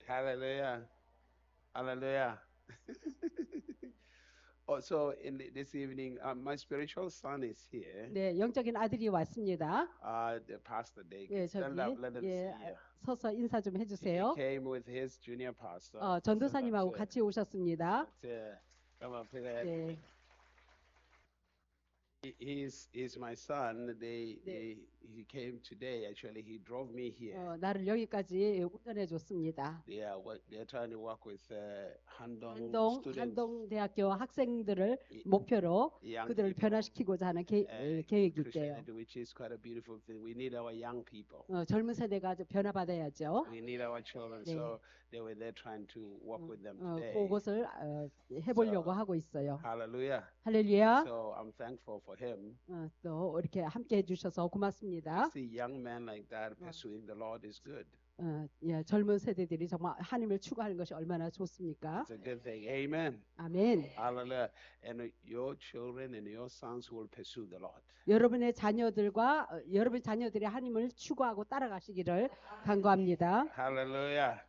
Hallelujah. Hallelujah. Also, this evening, my spiritual son is here. 네, 영적인 아들이 왔습니다. The pastor, they 예, stand up, 저기 let them 예, see you. 서서 인사 좀 He 해주세요. came with his junior pastor. 전도사님하고 같이 오셨습니다. Come on, put that. 네, He's my son. 네. He came today. Actually, he drove me here. 나를 여기까지 운전해 줬습니다. They're trying to work with Handong students, 한동대학교 학생들을 y- 목표로 young 그들을 people. 변화시키고자 하는 계획이 있대요. Christianity, which is quite a beautiful thing. We need our young people. 젊은 세대가 변화받아야죠. We need our children. 네. So they were there trying to work with them today. 그것을 해보려고 하고 있어요. Hallelujah. 할렐루야. So I'm thankful for him. 또 이렇게 함께 해주셔서 고맙습니다. See young men like that pursuing the Lord is good. 예, 젊은 세대들이 정말 하나님을 추구하는 것이 얼마나 좋습니까? It's a good thing. Amen. 아멘. Hallelujah. And your children and your sons will pursue the Lord. 여러분의 자녀들과 여러분 자녀들이 하나님을 추구하고 따라가시기를 간구합니다. Hallelujah.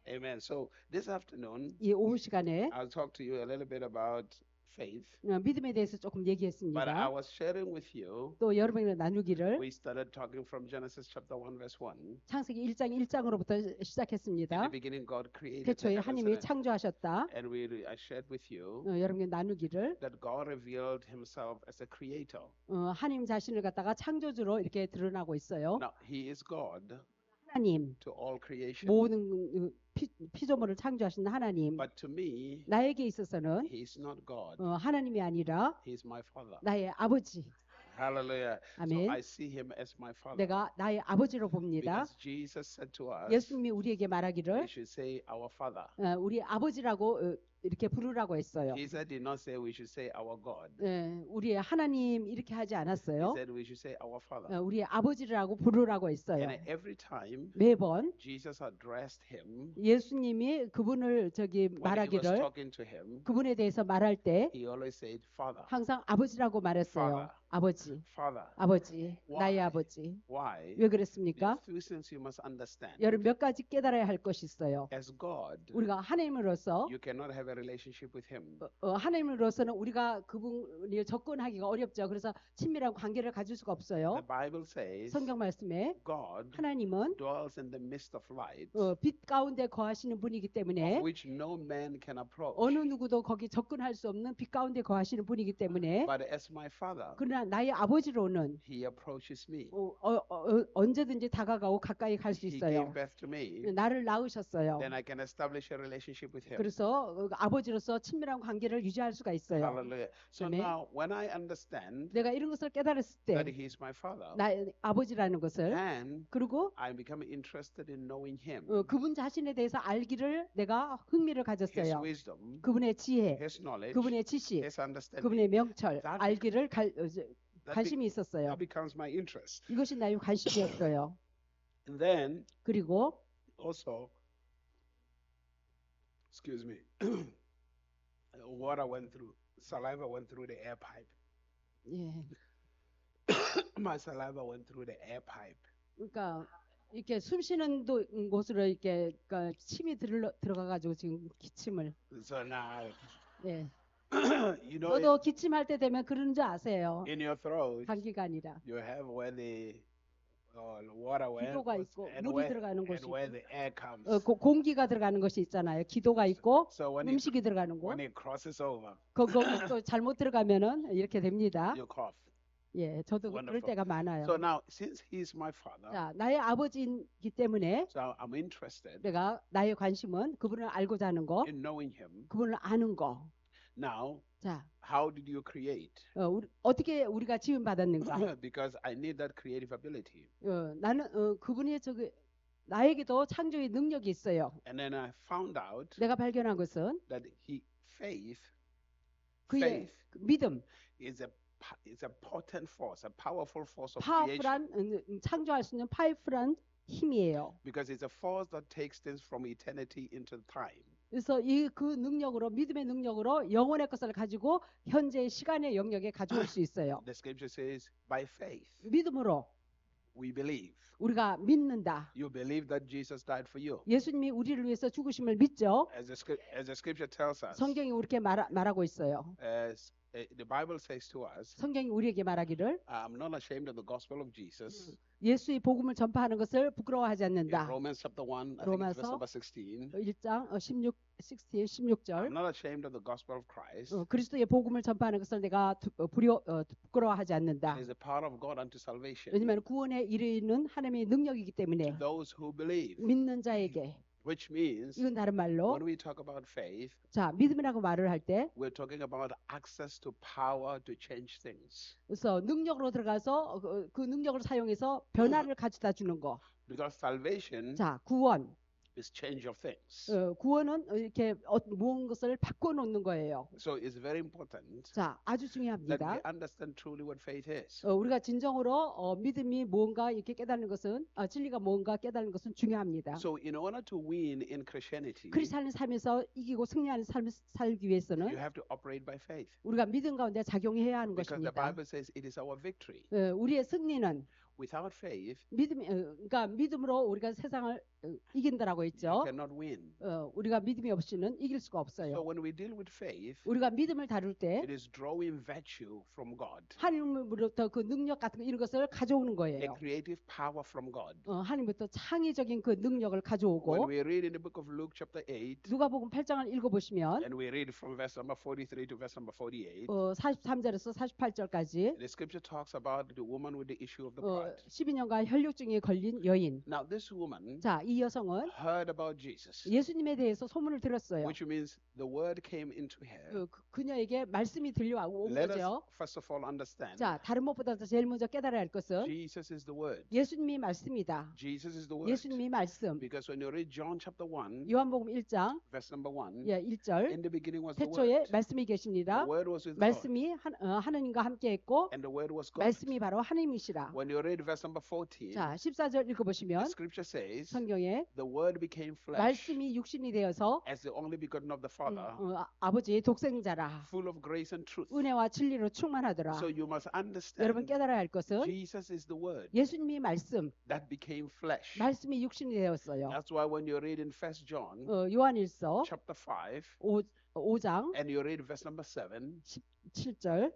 Amen. So this afternoon, 이 오후 시간에 I'll talk to you a little bit about faith. 믿음에 대해서 조금 But I 얘기했습니다. was sharing with you. 또 여러분과 나누기를 We started talking from Genesis chapter 1 verse 1. 창세기 1장 1장으로부터 In 시작했습니다. the beginning, God created the 태초에 heavens 하나님이 and earth. 창조하셨다. And I shared with you 여러분과 나누기를 that God revealed Himself as a creator. 하나님 자신을 갖다가 창조주로 이렇게 드러나고 있어요. Now He is God 하나님 to all creation. 모든 피조물을 창조하신 하나님. But to me, 나에게 있어서는 He's not God. 하나님이 아니라 He's my Father. 나의 아버지. Hallelujah. So 아멘. I see Him as my Father. 내가 나의 아버지로 봅니다. Because Jesus said to us, 예수님이 우리에게 we 말하기를 should say our Father. 우리 아버지라고 이렇게 부르라고 했어요. He said, did not say we should say our God. 우리의 하나님 이렇게 하지 He 않았어요. said we should say our Father. 우리의 아버지라고 부르라고 했어요. And every time 매번 Jesus addressed him, 예수님이 그분을 when he was 말하기를 talking to him, 그분에 대해서 말할 때 he always said, Father, 항상 아버지라고 말했어요. Father. 아버지, Father. 아버지, Why? 나의 아버지. Why? 왜 그랬습니까? There's two things you must understand. 여러분 몇 가지 깨달아야 할 것이 있어요. As God, 우리가 하나님으로서 you cannot have a relationship with him 하나님으로서는 우리가 그분이 접근하기가 어렵죠. 그래서 친밀한 관계를 가질 수가 없어요. The Bible says 성경 말씀에 God 하나님은 dwells in the midst of light, 빛 가운데 거하시는 분이기 때문에 of which no man can approach. 어느 누구도 거기 접근할 수 없는 빛 가운데 거하시는 분이기 때문에 But as my Father, 그러나 나의 아버지로는 he approaches me. 언제든지 다가가고 가까이 갈 수 He 있어요. gave birth to me. 나를 낳으셨어요. Then I can establish a relationship with him. 그래서 아버지로서 친밀한 관계를 유지할 수가 있어요. Hallelujah. So Amen. now, when I understand 내가 이런 것을 깨달았을 that 때 he's my Father, 나의 아버지라는 것을 and 그리고 I become interested in knowing him, 그분 자신에 대해서 알기를 내가 흥미를 his 가졌어요. wisdom, 그분의 지혜, his knowledge, 그분의 지식, his understanding, 그분의 명철, That 알기를 that 관심이 있었어요. becomes my interest. 이것이 나의 관심이었어요. And then 그리고 also, excuse me, water went through, saliva went through the air pipe. 예, My saliva went through the air pipe. 그러니까 이렇게 숨 쉬는 곳으로 이렇게 그러니까 침이 들어가가지고 지금 기침을. So now, 예, you know, 저도 기침할 때 되면 그러는 줄 아세요. in your throat, 감기가 아니라 you have where the water went, 기도가 있고 and 물이 들어가는 and 곳이 where 있고 the air comes. 공기가 들어가는 것이 있잖아요. 기도가 있고 So 음식이 들어가는 곳. when it crosses over, 거기 또 잘못 들어가면은 이렇게 됩니다. you cough. 예, 저도 그럴 Wonderful. 때가 많아요. So now, since he's my father, 자, 나의 아버지이기 때문에 so I'm interested 내가 나의 관심은 그분을 알고자 하는 거, in knowing him. 그분을 아는 거. Now, 자, how did you create? 어떻게 우리가 지음 받았는가? Because I need that creative ability. 나는 그분이 나에게도 창조의 능력이 있어요. And then I found out 내가 발견한 것은 that faith 그의 믿음, is a potent force, a powerful force of creation. 파워풀한 창조할 수 있는 파워풀한 힘이에요. Because it's a force that takes things from eternity into time. 그래서 그 능력으로 믿음의 능력으로 영혼의 것을 가지고 현재의 시간의 영역에 가져올 수 있어요. The scripture says, by faith, 믿음으로 We believe. 우리가 믿는다. You believe that Jesus died for you. 예수님이 우리를 위해서 죽으심을 믿죠. As the scripture tells us, 성경이 우리에게 말하고 있어요. as the Bible says to us, 성경이 우리에게 말하기를 I'm not ashamed of the gospel of Jesus. 예수의 복음을 전파하는 것을 부끄러워하지 In 않는다. Romans chapter 1, I think it's verse 로마서 number 16. 1장 16절 I'm not ashamed of the gospel of Christ. 그리스도의 복음을 전파하는 것을 내가 부끄러워하지 않는다. It is the power of God unto salvation 왜냐하면 구원에 이르는 하나님의 능력이기 때문에 to those who believe. 믿는 자에게 Which means, 이건 다른 말로 when we talk about faith, 자 믿음이라고 말을 할 때 we're talking about access to power to change things. 그래서 능력으로 들어가서 그 능력을 사용해서 변화를 가져다 주는 거. Because salvation 자 구원 is change of things. 구원은 이렇게 무언 것을 바꿔놓는 거예요. So it's very important 자 아주 that we 중요합니다. understand truly what faith is. 우리가 진정으로 믿음이 뭔가 이렇게 깨닫는 것은 진리가 뭔가 깨닫는 것은 중요합니다. So in order to win in Christianity, 크리스찬 삶에서 이기고 승리하는 삶을 살기 you 위해서는 have to operate by faith. 우리가 믿음 가운데 작용해야 하는 Because the 것입니다. Bible says it is our victory. 우리의 승리는 Without faith, 그러니까 믿음으로 우리가 세상을 이긴다라고 you 했죠. cannot win. 우리가 믿음이 없이는 이길 수가 So 없어요. when we deal with faith, 우리가 믿음을 다룰 때 it is drawing virtue from God, 하나님으로부터 그 능력 같은 거 이런 것을 가져오는 a 거예요. creative power from God. 하나님부터 창의적인 그 능력을 When 가져오고 we read in the book of Luke chapter 8, 누가복음 8장을 읽어보시면 and we read from verse number 43 to verse number 48, 43절에서 48절까지 the scripture talks about the woman with the issue of the blood. 12년간 혈류증에 걸린 여인. Now this woman 자, 이 여성은 heard about Jesus, 예수님에 대해서 소문을 들었어요. which means the word came into her. 그녀에게 말씀이 들려온 Let us 거죠. first of all understand, 자, 다른 것보다 제일 먼저 깨달아야 할 것은 Jesus is the word. 예수님이 말씀이다. Jesus is the word. 예수님이 말씀. Because when you read John chapter 1, 요한복음 1장 verse number 1, 1절 in the beginning was the 태초에 word. 말씀이 The 계십니다. word was with God, 말씀이 하나님과 함께 했고 and the word was God. 말씀이 바로 하나님이시라. When you read verse number 14, 자, 14절 the 읽어보시면 scripture says, 성경에 the word became flesh 말씀이 육신이 되어서 as the only begotten of the Father, 아버지의 독생자라. full of grace and truth. 은혜와 진리로 충만하더라. So you must 여러분 understand, 깨달아야 할 것은 Jesus is the word 예수님이 말씀, that became flesh. 말씀이 육신이 되었어요. That's why when you read in 1 John 요한일서 chapter 5, 5장 and you read verse number 7, 7절,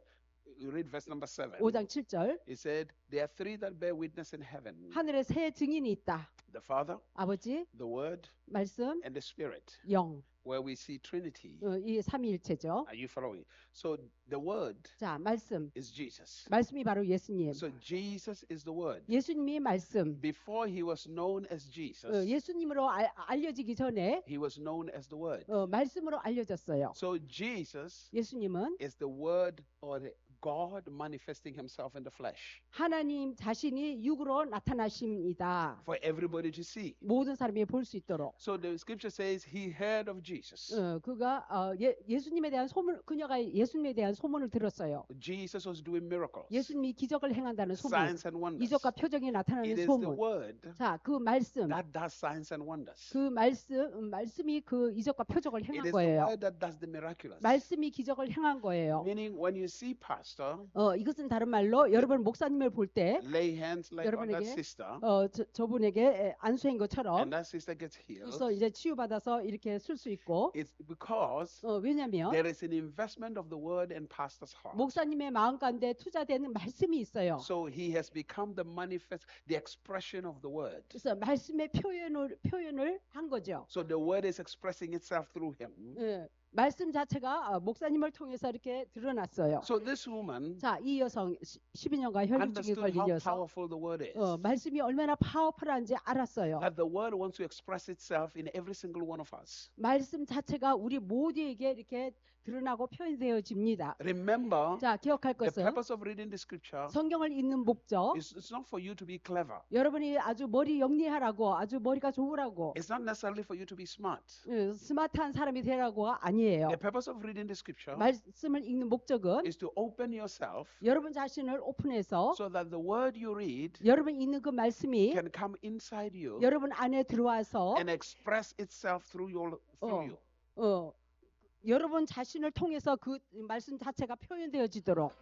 you read verse number 7, 5장 7절, it said, there are three that bear witness in heaven, 하늘에 세 증인이 있다. the Father, 아버지, the Word, 말씀, and the Spirit, 영. where we see Trinity. 이 삼위일체죠. Are you following? So the Word 자, 말씀. is Jesus. 말씀이 바로 예수님. So Jesus is the Word. 예수님이 말씀. Before he was known as Jesus, 예수님으로 알려지기 전에 he was known as the Word. 말씀으로 알려졌어요. So Jesus 예수님은 is the Word or the God manifesting himself in the flesh 하나님 자신이 육으로 나타나심이다. for everybody to see. 모든 사람이 볼 수 있도록. So the scripture says he heard of Jesus. 그가 예수님에 대한 소문, 그녀가 예수님에 대한 소문을 들었어요. Jesus was doing miracles, 예수님이 기적을 행한다는 소문, signs and wonders. 이적과 표적이 It 나타나는 is the 소문. Word 자, 그 말씀, that does signs and wonders. 그 말씀이 그 이적과 표적을 It 행한 is the 거예요. Word that does the miraculous. 말씀이 기적을 행한 거예요. Meaning when you see pastor 이것은 다른 말로 여러분 목사님을 볼 때 lay hands like on that 여러분에게 sister, 저분에게 안수한 것처럼 and that sister gets healed, 그래서 이제 치유받아서 이렇게 쓸 수 있고 it's because 왜냐하면 there is an investment of the Word in pastor's heart. 목사님의 마음 가운데 투자되는 말씀이 있어요. So he has become the expression of the Word. 그래서 말씀의 표현을 한 거죠. So the Word is expressing itself through him. 말씀 자체가 목사님을 통해서 이렇게 드러났어요. So this woman 자, 이 여성 12년간 혈류증에 understood 걸린 how 여성 powerful the Word is. 말씀이 얼마나 파워풀한지 알았어요. That the Word wants to express itself in every single one of us. 말씀 자체가 우리 모두에게 이렇게 드러나고 표현되어집니다. Remember, 자, 기억할 the 것은 purpose of reading the scripture 성경을 읽는 목적 is it's not for you to be clever. 여러분이 아주 머리 영리하라고 아주 머리가 좋으라고 It's not necessarily for you to be smart. 스마트한 사람이 되라고가 아니에요. The purpose of reading the scripture 말씀을 읽는 목적은 is to open yourself 여러분 자신을 오픈해서 so that the word you read 여러분 읽는 그 말씀이 can come inside you 여러분 안에 들어와서 and express itself through you. 여러분 자신을 통해서 그 말씀 자체가 표현되어지도록.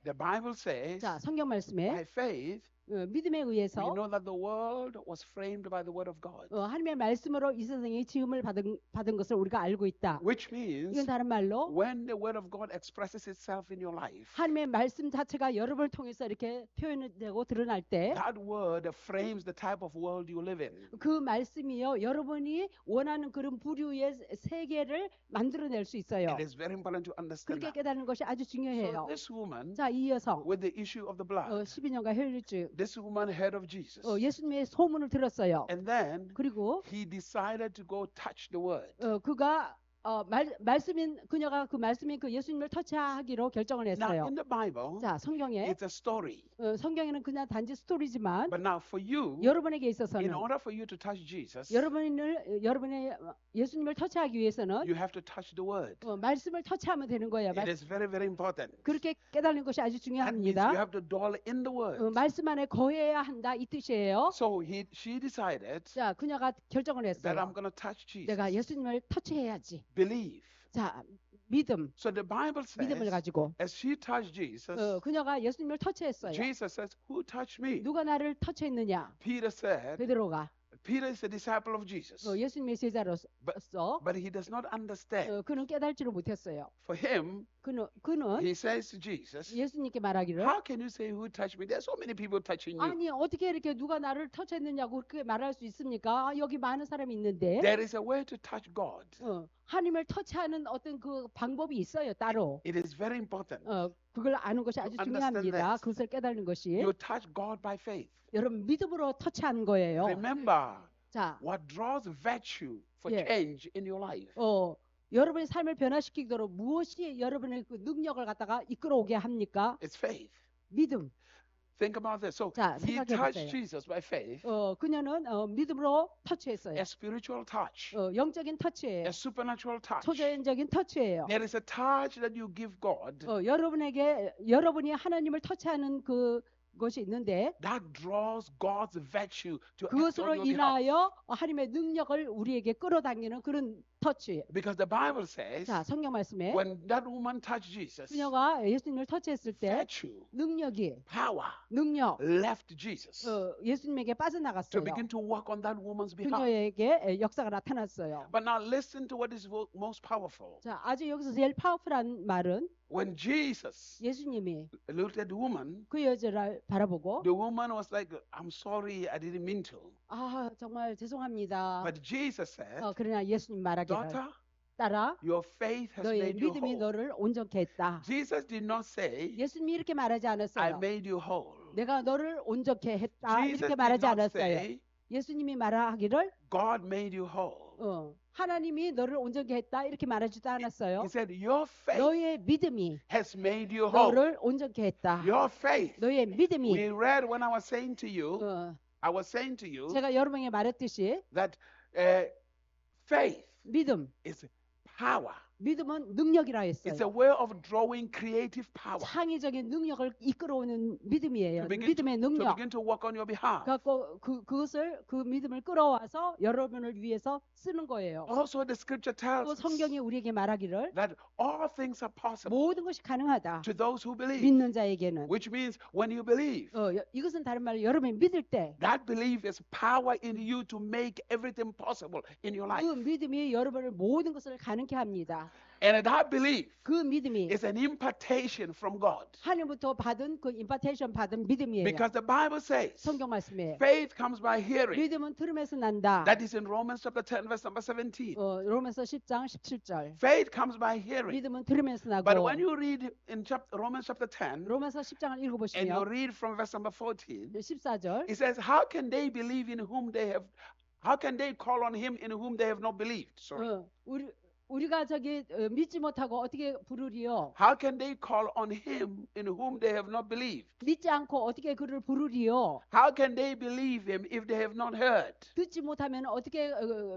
The Bible says, 자, 성경 말씀에 by faith, 믿음에 We 의해서 know that the world was framed by the word of God, 하나님의 말씀으로 이 세상이 지음을 받은 것을 우리가 알고 있다. which means 이건 다른 말로 when the word of God expresses itself in your life, 하나님의 말씀 자체가 여러분을 통해서 이렇게 표현되고 드러날 때 that word frames the type of world you live in. 그 말씀이요 여러분이 원하는 그런 부류의 세계를 만들어낼 수 있어요. It is very important to understand 그렇게 that. 깨닫는 것이 아주 So 중요해요. this woman 자, 이 여성 with the issue of the blood, 12년간 혈류증 this woman heard of Jesus, 예수님의 소문을 들었어요. and then 그리고 he decided to go touch the word. 그가 그녀가 그 말씀인 그 예수님을 터치하기로 결정을 Now 했어요. in the Bible, 자, 성경에 it's a story. 성경에는 그냥 단지 스토리지만 But now for you, 여러분에게 in 있어서는 order for you to touch Jesus, 여러분의 예수님을 터치하기 위해서는 you have to touch the word. 말씀을 터치하면 되는 거예요. It is very, very important. 그렇게 깨달는 것이 아주 That means you 중요합니다. have to dwell in the word. 말씀 안에 거해야 한다 이 뜻이에요. So she decided 자, 그녀가 결정을 that I'm 했어요. going to touch Jesus. 내가 예수님을 터치해야지. Believe. 자, 믿음, So the Bible 믿음을 says, 가지고 as she touched Jesus, 그녀가 예수님을 터치했어요. Jesus says, "Who touched me?" 누가 나를 터치했느냐? Peter said, 베드로가 Peter is a disciple of Jesus, 예수님의 제자로서 but he does not understand. 그는 깨달지를 못했어요. For him, 그는 he says to Jesus, 예수님께 말하기를 "How can you say who touched me? There's so many people touching you. 아니 어떻게 이렇게 누가 나를 터치했느냐고 그렇게 말할 수 있습니까? 여기 많은 사람이 있는데 There is a way to touch God. 하나님을 터치하는 어떤 그 방법이 있어요 따로. It is very important. 그걸 아는 것이 아주 To understand 중요합니다. that. 그것을 깨달는 것이 You touch God by faith. 여러분 믿음으로 터치하는 거예요. Remember, 자, what draws virtue for Yeah. change in your life 여러분의 삶을 변화시키도록 무엇이 여러분의 그 능력을 갖다가 이끌어오게 합니까? is faith. 믿음. Think about this. So 자, he 생각해 touched 보세요. Jesus by faith, 그녀는 믿음으로 터치했어요. a spiritual touch, 영적인 터치예요. a supernatural touch. 초자연적인 터치예요. There is a touch that you give God 여러분이 하나님을 터치하는 그것이 있는데 that draws God's virtue to act on 그것으로 your behalf. 인하여 하나님의 능력을 우리에게 끌어당기는 그런 터치. Because the Bible says 자, 성경 말씀에 when that woman touched Jesus, 그녀가 예수님을 터치했을 때 virtue, 능력이 power left Jesus 예수님에게 to 빠져나갔어요. begin to work on that woman's behalf. 그녀에게 역사가 나타났어요. But now listen to what is most powerful. 자, 아주 여기서 제일 파워풀한 말은 When Jesus 예수님이 looked at the woman, 그 여자를 바라보고 the woman was like, "I'm sorry, I didn't mean to." 아, 정말 죄송합니다. But Jesus said, 그러나 예수님 말하기를 "Daughter, 따라 your faith has 너의 made you 믿음이 whole." 너를 온전케 했다. Jesus did not say, 예수님이 이렇게 말하지 "I 않았어요. made you whole." 내가 너를 온전케 했다. Jesus 이렇게 did 말하지 not 않았어요. say, 예수님이 말하기를 "God made you whole." 하나님이 너를 온전케 했다. 이렇게 말하지도 않았어요. He said, "Your faith 너의 믿음이 has made you whole." 너를 온전케 했다. Your faith. 너의 믿음이 We read when I was saying to you, I was saying to you 제가 여러분에게 말했듯이 that faith 믿음, is power. 믿음은 능력이라 It's a 했어요. way of drawing creative power 창의적인 능력을 이끌어오는 믿음이에요. to begin 믿음의 to 능력. begin to work on your behalf. 갖고 그 믿음을 끌어와서 여러분을 위해서 쓰는 거예요. Also, the scripture tells 또 us 성경이 우리에게 말하기를 that all things are possible 모든 것이 가능하다. to those who believe, 믿는 자에게는. which means when you believe, 이것은 다른 말로 여러분이 믿을 때 그 that belief is power in you to make everything possible in your life. 믿음이 여러분을 모든 것을 가능케 합니다. And that belief 그 믿음이 is an impartation from God. 하나님부터 받은 그 임파테이션 받은 믿음이에요. Because the Bible says 성경 말씀에 faith comes by hearing. 믿음은 들음에서 난다. That is in Romans chapter 10, verse number 17. 로마서 10장 17절. Faith comes by hearing. 믿음은 들음에서 나고. But when you read in Romans chapter 10, 로마서 10장을 and you 읽어보시면 read from verse number 14, 14절. it says, how can they believe in whom they have, how can they call on him in whom they have not believed? Sorry. 우리가 믿지 못하고 어떻게 부르리요? How can they call on him in whom they have not believed? 믿지 않고 어떻게 그를 부르리요? How can they believe him if they have not heard? 듣지 못하면 어떻게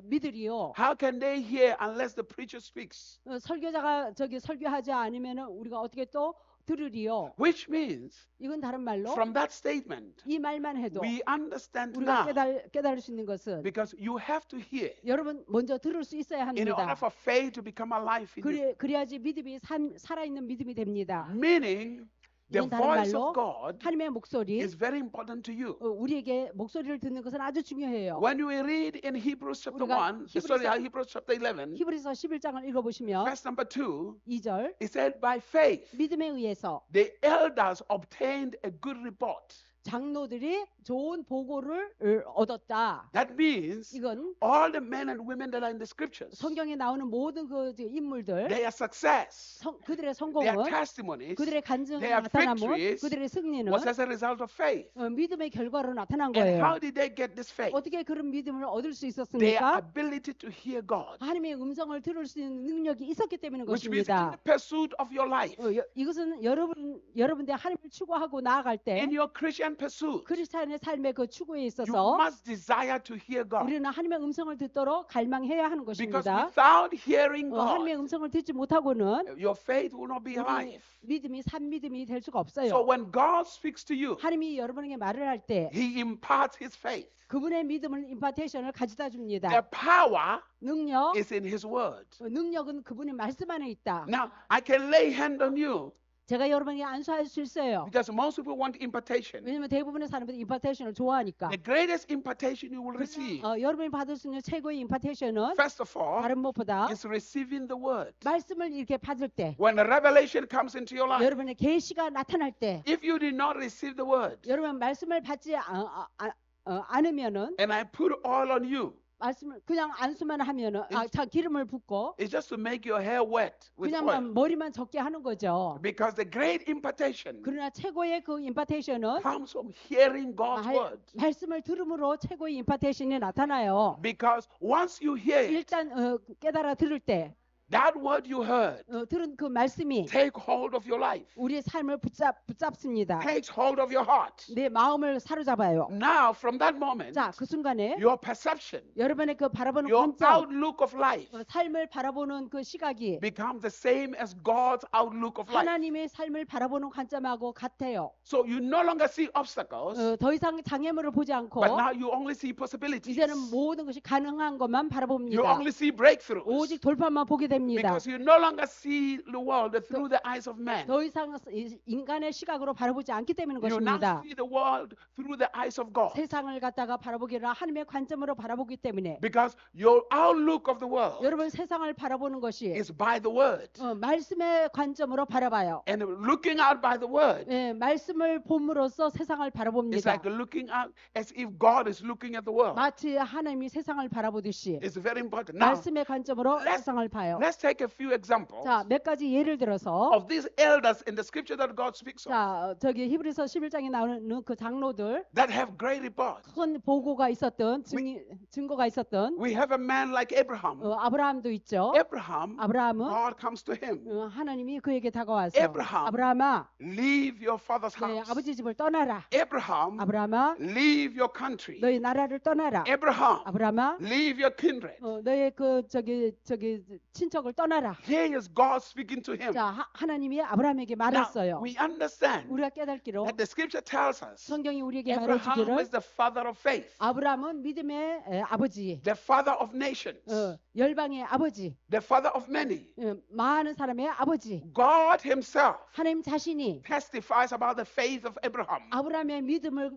믿으리요? How can they hear unless the preacher speaks? 설교자가 설교하지 않으면 우리가 어떻게 또 들으리요? Which means, 이건 다른 말로 from that statement, 이 말만 해도 we understand 우리가 now, 깨달을 수 있는 것은 because you have to hear 여러분 먼저 들을 수 있어야 in order 합니다. for faith to become alive in you. 그래야지 믿음이 살아있는 믿음이 됩니다. Meaning, The 이건 다른 voice 말로 of God 하나님의 목소리, is very important to you. 우리에게 목소리를 듣는 것은 아주 중요해요. When we read in Hebrews chapter 우리가 1, 히브리서- Hebrews chapter 11, 히브리서 11장을 읽어보시면 verse number 2, 2절 it said, by faith, 믿음에 의해서 the elders obtained a good report. 장로들이 좋은 보고를 얻었다. That means 이건 all the men and women that are in the scriptures, 성경에 나오는 모든 그 인물들 their success, 그들의 their 성공은 testimonies 그들의 간증 their 나타남은 victories 그들의 승리는 was as a result of faith. 믿음의 결과로 나타난 And 거예요. how did they get this faith? 어떻게 그런 믿음을 얻을 수 Their 있었습니까? ability to hear God, 하나님의 음성을 들을 수 있는 능력이 있었기 때문인 which means in 것입니다. the pursuit of your life, 이것은 여러분들 하나님을 추구하고 나아갈 때 in your Christian pursuit, 크리스찬의 삶의 그 추구에 you 있어서 must desire to hear God. 우리는 하나님의 음성을 듣도록 갈망해야 하는 Because 것입니다. without hearing 하나님의 God, 음성을 듣지 못하고는 your faith will not be 우리 alive. 믿음이 산 믿음이 될 수가 So 없어요. when God speaks to you, 하나님이 여러분에게 말을 할 때 He imparts His faith. 그분의 믿음을 임파테이션을 가져다 The 줍니다. power 능력, is in His word. 능력은 그분의 말씀 안에 있다. Now, I can lay hand on you 제가 여러분에게 안수할 수 있어요. because most people want impartation. 왜냐면 대부분의 사람들이 임파테이션을 좋아하니까. The greatest impartation you will receive, 여러분이 받을 수 있는 최고의 임파테이션은 first of all, 다른 무엇보다 is receiving the word. 말씀을 이렇게 받을 때, When a revelation comes into your life, 여러분의 계시가 나타날 때, if you did not receive the word, 여러분 말씀을 받지 않으면은 and I put oil on you, 말씀을 그냥 안수만 하면은 자 기름을 붓고 it's just to make your hair wet with 그냥 oil. 머리만 적게 하는 거죠. Because the great impartation 그러나 최고의 그 임파테이션은 comes from hearing God's word. 말씀을 들음으로 최고의 임파테이션이 나타나요. Because once you hear it, 일단 깨달아 들을 때 that word you heard 들은 그 말씀이 take hold of your life, 우리의 삶을 붙잡습니다. takes hold of your heart. 내 마음을 사로잡아요. Now, from that moment, 자, 그 순간에 your perception, 여러분의 그 바라보는 your 관점, outlook of life 삶을 바라보는 그 시각이 becomes the same as God's outlook of life. 하나님의 삶을 바라보는 관점하고 같아요. So you no longer see obstacles, 더 이상 장애물을 보지 않고 but now you only see possibilities. 이제는 모든 것이 가능한 것만 You 바라봅니다. only see breakthroughs. 오직 돌파만 보게 됩니다. Because you no longer see the world through the eyes of man. 더 이상 인간의 시각으로 바라보지 않기 때문인 You now 것입니다. see the world through the eyes of God. 세상을 갖다가 바라보기를 하나님의 관점으로 바라보기 때문에 Because your outlook of the world 여러분 세상을 바라보는 것이 is by the word. 말씀의 관점으로 바라봐요. And looking out by the word 말씀을 봄으로써 세상을 is 바라봅니다. like looking out as if God is looking at the world. 마치 하나님이 세상을 바라보듯이 It's very important. Now, 말씀의 관점으로 세상을 봐요. let's take a few examples 자, 몇 가지 예를 들어서 of these elders in the scripture that God speaks of 자, 저기 히브리서 11장에 나오는 그 장로들 that have great reports. 큰 보고가 있었던 증거가 있었던 We have a man like Abraham. 아브라함도 있죠. Abraham, 아브라함은 God comes to him. 하나님이 그에게 다가와서 Abraham. 아브라함아 Leave your father's 내 house. 아버지 집을 떠나라. Abraham, 아브라함아 leave your country. 너희 나라를 떠나라. Abraham, 아브라함아 leave your kindred. 너의 그 저기 친척을 떠나라. Here is God speaking to him. 자, 하나님이 아브라함에게 Now, 말했어요. we understand 우리가 깨닫기로 that the scripture tells us 성경이 우리에게 Abraham 말해주기를 is the father of faith, 아브라함은 믿음의 아버지, the father of nations, 열방의 아버지, the father of many. 많은 사람의 아버지. God himself 하나님 자신이 testifies about the faith of Abraham. 아브라함의 믿음을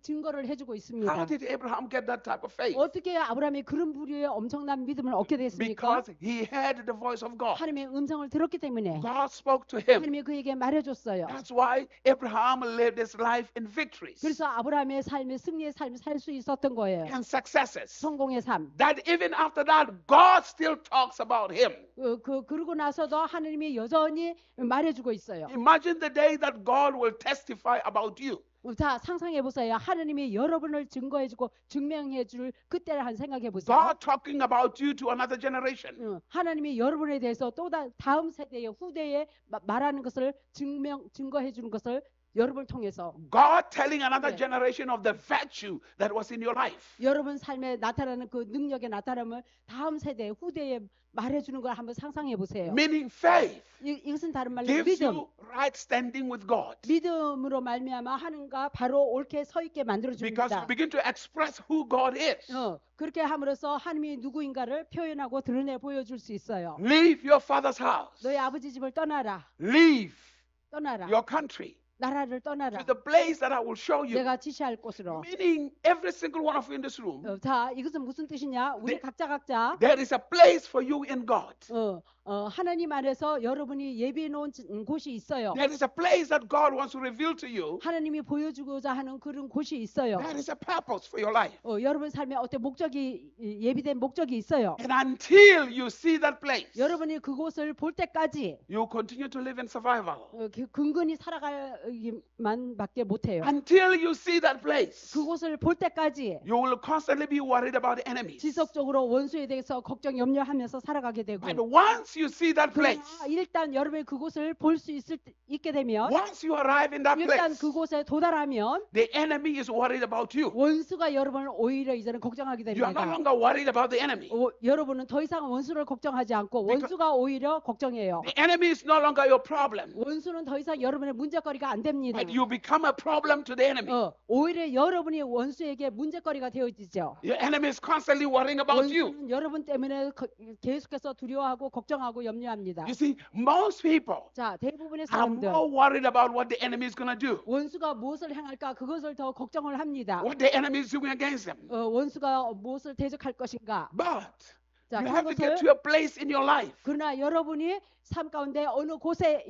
증거를 해주고 있습니다. How did Abraham get that type of faith? 어떻게 아브라함이 그런 부류의 엄청난 믿음을 얻게 됐습니까? Because he heard the voice of God. 하나님의 음성을 들었기 때문에 God spoke to him. 하나님이 그에게 말해줬어요. That's why Abraham lived his life in victories 그래서 아브라함의 삶의 승리의 삶을 살 수 있었던 거예요. and successes. 성공의 삶. That even after that, God still talks about him. 그러고 나서도 하나님이 여전히 말해주고 있어요. Imagine the day that God will testify about you. 자, 상상해 보세요. 하나님이 여러분을 증거해주고 증명해줄 그때를 한 생각해 보세요. God talking about you to another generation. 하나님이 여러분에 대해서 또 다음 세대의 후대에 말하는 것을 증거해주는 것을 여러분을 통해서 God telling another 네. generation of the virtue that was in your life. 여러분 삶에 나타나는 그 능력의 나타남을 다음 세대 후대에 말해주는 걸 한번 상상해 보세요. Meaning faith 이것은 다른 말로 gives 믿음. you right standing with God. 믿음으로 말미암아 하나님과 바로 옳게 서 있게 만들어 Because 줍니다. you begin to express who God is. 그렇게 함으로써 하나님이 누구인가를 표현하고 드러내 보여줄 수 있어요. Leave your father's house. 너희 아버지 집을 떠나라. Leave 떠나라. your country. 나라를 to 떠나라. the place that I will show you. 내가 지시할 곳으로. Meaning, every single one of you in this room, 자, 이것은 무슨 뜻이냐? 우리 네. 각자 there is a place for you in God. 하나님 안에서 여러분이 예비해 놓은 곳이 있어요. There is a place that God wants to reveal to you. 하나님이 보여주고자 하는 그런 곳이 있어요. There is a purpose for your life. 여러분 삶에 어떤 목적이 예비된 목적이 있어요. And until you see that place, 여러분이 그곳을 볼 때까지 you continue to live in survival. 근근히 살아가기만 밖에 못해요. Until you see that place, 그곳을 볼 때까지 you will constantly be worried about enemies. 지속적으로 원수에 대해서 걱정 염려하면서 살아가게 되고 But once you see that place, 그러나 일단 여러분이 그곳을 볼 수 있게 되면 once you arrive in that 일단 place, 그곳에 도달하면 the enemy is worried about you. 원수가 여러분을 오히려 이제는 걱정하게 You are no 됩니다. longer worried about the enemy. 여러분은 더 이상 원수를 걱정하지 않고 원수가 오히려 걱정해요. The enemy is no longer your problem. 원수는 더 이상 여러분의 문제거리가 안 됩니다. But you become a problem to the enemy. 오히려 여러분이 원수에게 문제거리가 되어지죠. Your enemy is constantly worrying about you. 원수는 여러분 때문에 계속해서 두려워하고 걱정하고 염려합니다. You see, most people 자, 대부분의 are 사람들 more worried about what the enemy is going to do, 원수가 무엇을 행할까 그것을 더 걱정을 합니다. what the enemy is doing against them. 원수가 무엇을 대적할 것인가. But 자, you have to 그것을 get to a place in your life 그러나 여러분이 삶 가운데 어느 곳에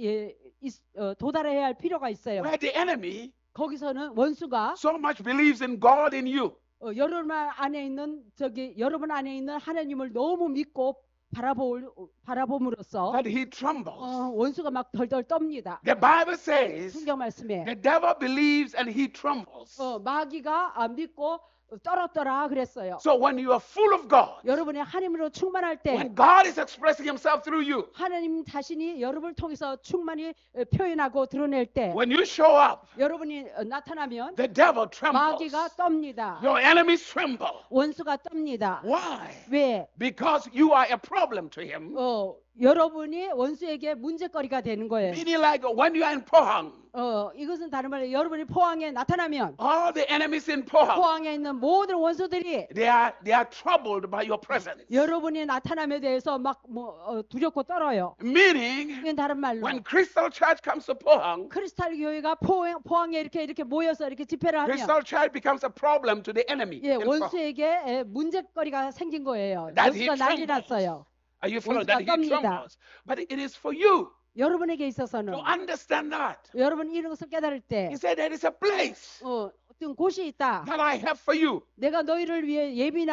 도달해야 할 필요가 있어요. where the enemy 거기서는 원수가 so much believes in God in you 여러분 안에 있는 하나님을 너무 믿고 바라봄으로써 that he trembles. 원수가 막 덜덜 떱니다. The Bible says 성경 말씀에 the devil believes and he trembles. 마귀가 믿고 떨었더라 그랬어요. So when you are full of God, 여러분이 하나님으로 충만할 때 when God is expressing himself through you, 하나님 자신이 여러분을 통해서 충만히 표현하고 드러낼 때 when you show up, 여러분이 나타나면 the devil trembles. 마귀가 떱니다. Your enemies tremble. 원수가 떱니다. Why? 왜? Because you are a problem to him. 여러분이 원수에게 문제거리가 되는 거예요. Meaning like when you are in Pohang, 이것은 다른 말로 여러분이 포항에 나타나면 all the enemies in Pohang, 포항에 있는 모든 원수들이 they are troubled by your presence. 여러분이 나타남에 대해서 막 두렵고 떨어요. Meaning, 이건 다른 말로 when Crystal Church comes to Pohang, 크리스탈 교회가 포항에 이렇게 모여서 이렇게 집회를 하면 Crystal Church becomes a problem to the enemy. 예, in Pohang. 원수에게 문제거리가 생긴 거예요. That he 원수가 난리 trembles. 났어요. Are you following 원수가 that? He 떱니다. trembles. But it is for you 여러분에게 있어서는 to understand that. 여러분 이런 것을 깨달을 때 He said there is a place 어떤 곳이 있다. that I have for you. 내가 너희를 위해 예비해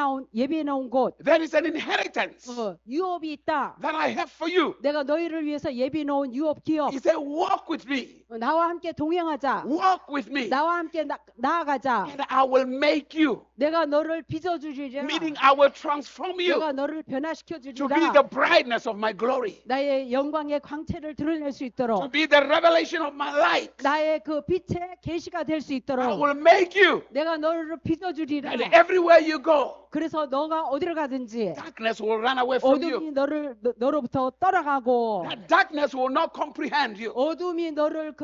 놓은 곳, There is an inheritance 유업이 있다. that I have for you. 내가 너희를 위해서 예비해 놓은 유업 기업. He said, walk with me. 나와 함께 동행하자. Walk with me. 나와 함께 나아가자. And I will make you. 내가 너를 빚어주리라. Meaning I will transform you 내가 너를 변화시켜 to be the 주리라. brightness of my glory. 나의 영광의 광채를 드러낼 수 To 있도록. be the revelation of my light. 나의 그 빛의 계시가 될 수 I 있도록. will make you. 내가 너를 빚어주리라. And everywhere you go, 그래서 너가 어디를 가든지 darkness will run away from you. 어둠이 너로부터 떠나가고 That darkness will not comprehend you. 어둠이 너를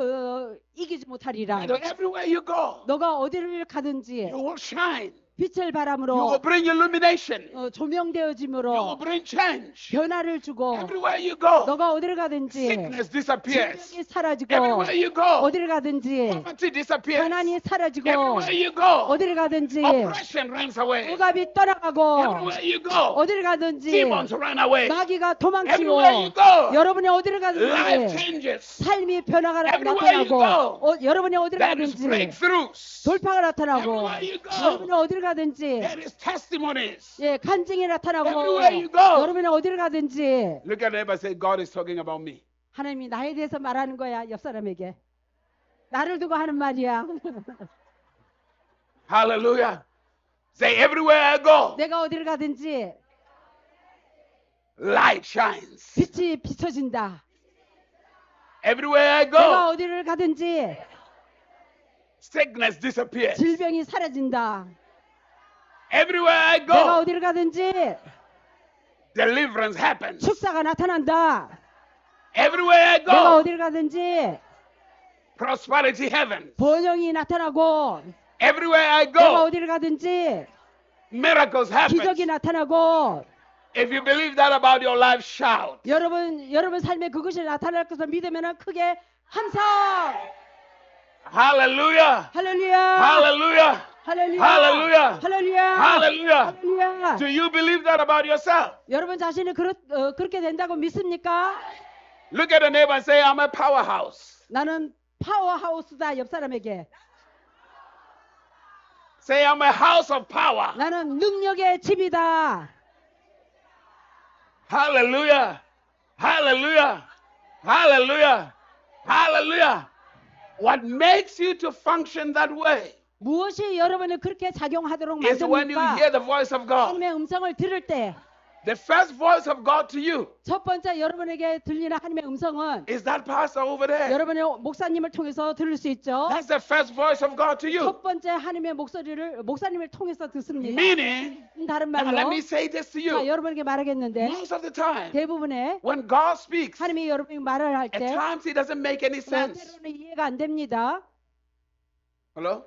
이기지 못하리라. And everywhere you go, 너가 어디를 가든지 you will shine. 빛을 You will 바람으로 bring illumination. You will 조명되어짐으로 bring change. 변화를 주고 Everywhere you go, 너가 어디를 가든지 sickness disappears. 질병이 사라지고 Everywhere you go, 어디를 가든지 poverty disappears. 가난이 사라지고 Everywhere you go, 어디를 가든지 oppression runs away. 억압이 떠나가고 Everywhere you go, 어디를 가든지 demons run away. 마귀가 Everywhere you 도망치고 go, 여러분이 어디를 life 가든지 changes. 삶이 변화가 Everywhere you 나타나고 여러분이 어디를 There is 가든지 breakthroughs. 돌파가 나타나고 Everywhere you go. 여러분이 어디를 가든지 There is testimonies. 예, 간증이 나타나고 Everywhere you go. 여러분이 어디를 가든지 Look at neighbor and say, God is talking about me. 하나님이 나에 대해서 말하는 거야. 옆 사람에게 나를 두고 하는 말이야. Hallelujah. Say, everywhere I go, 내가 어디를 가든지 light shines. 빛이 비춰진다. Everywhere I 내가 go, 어디를 가든지 sickness disappears. 질병이 사라진다. Everywhere I 내가 go, 어디를 가든지 deliverance happens. 축사가 나타난다. Everywhere I 내가 go, 어디를 가든지 prosperity heaven. 번영이 나타나고 Everywhere I 내가 go, 어디를 가든지 miracles happen. 기적이 나타나고 If you believe that about your life, shout. 여러분 삶에 그것이 나타날 것을 믿으면 크게 함성. Hallelujah. 할렐루야. Hallelujah. 할렐루야. Hallelujah. 할렐루야. Hallelujah. 할렐루야. Do you believe that about yourself? 여러분 자신이 그렇게 된다고 믿습니까? Look at the neighbor and say, I'm a powerhouse. 나는 파워하우스다. 옆 사람에게. Say, I'm a house of power. 나는 능력의 집이다. Hallelujah. Hallelujah. Hallelujah. Hallelujah. What makes you to function that way 무엇이 여러분을 그렇게 작용하도록 is when you hear 만듭니까? the voice of God. 하나님의 음성을 들을 때 The first voice of God to you 첫 번째 여러분에게 들리는 하나님의 음성은 is that pastor over there. 여러분의 목사님을 통해서 들을 수 있죠. That's the first voice of God to you. 첫 번째 하나님의 목소리를 목사님을 통해서 듣습니다. Meaning, 다른 now let 말로 me say this to 자, you. 여러분에게 말하겠는데 Most of the time, 대부분의 when God speaks, at 하나님이 여러분이 말을 할 때 times He doesn't make any sense. 때로는 이해가 안 됩니다. Hello?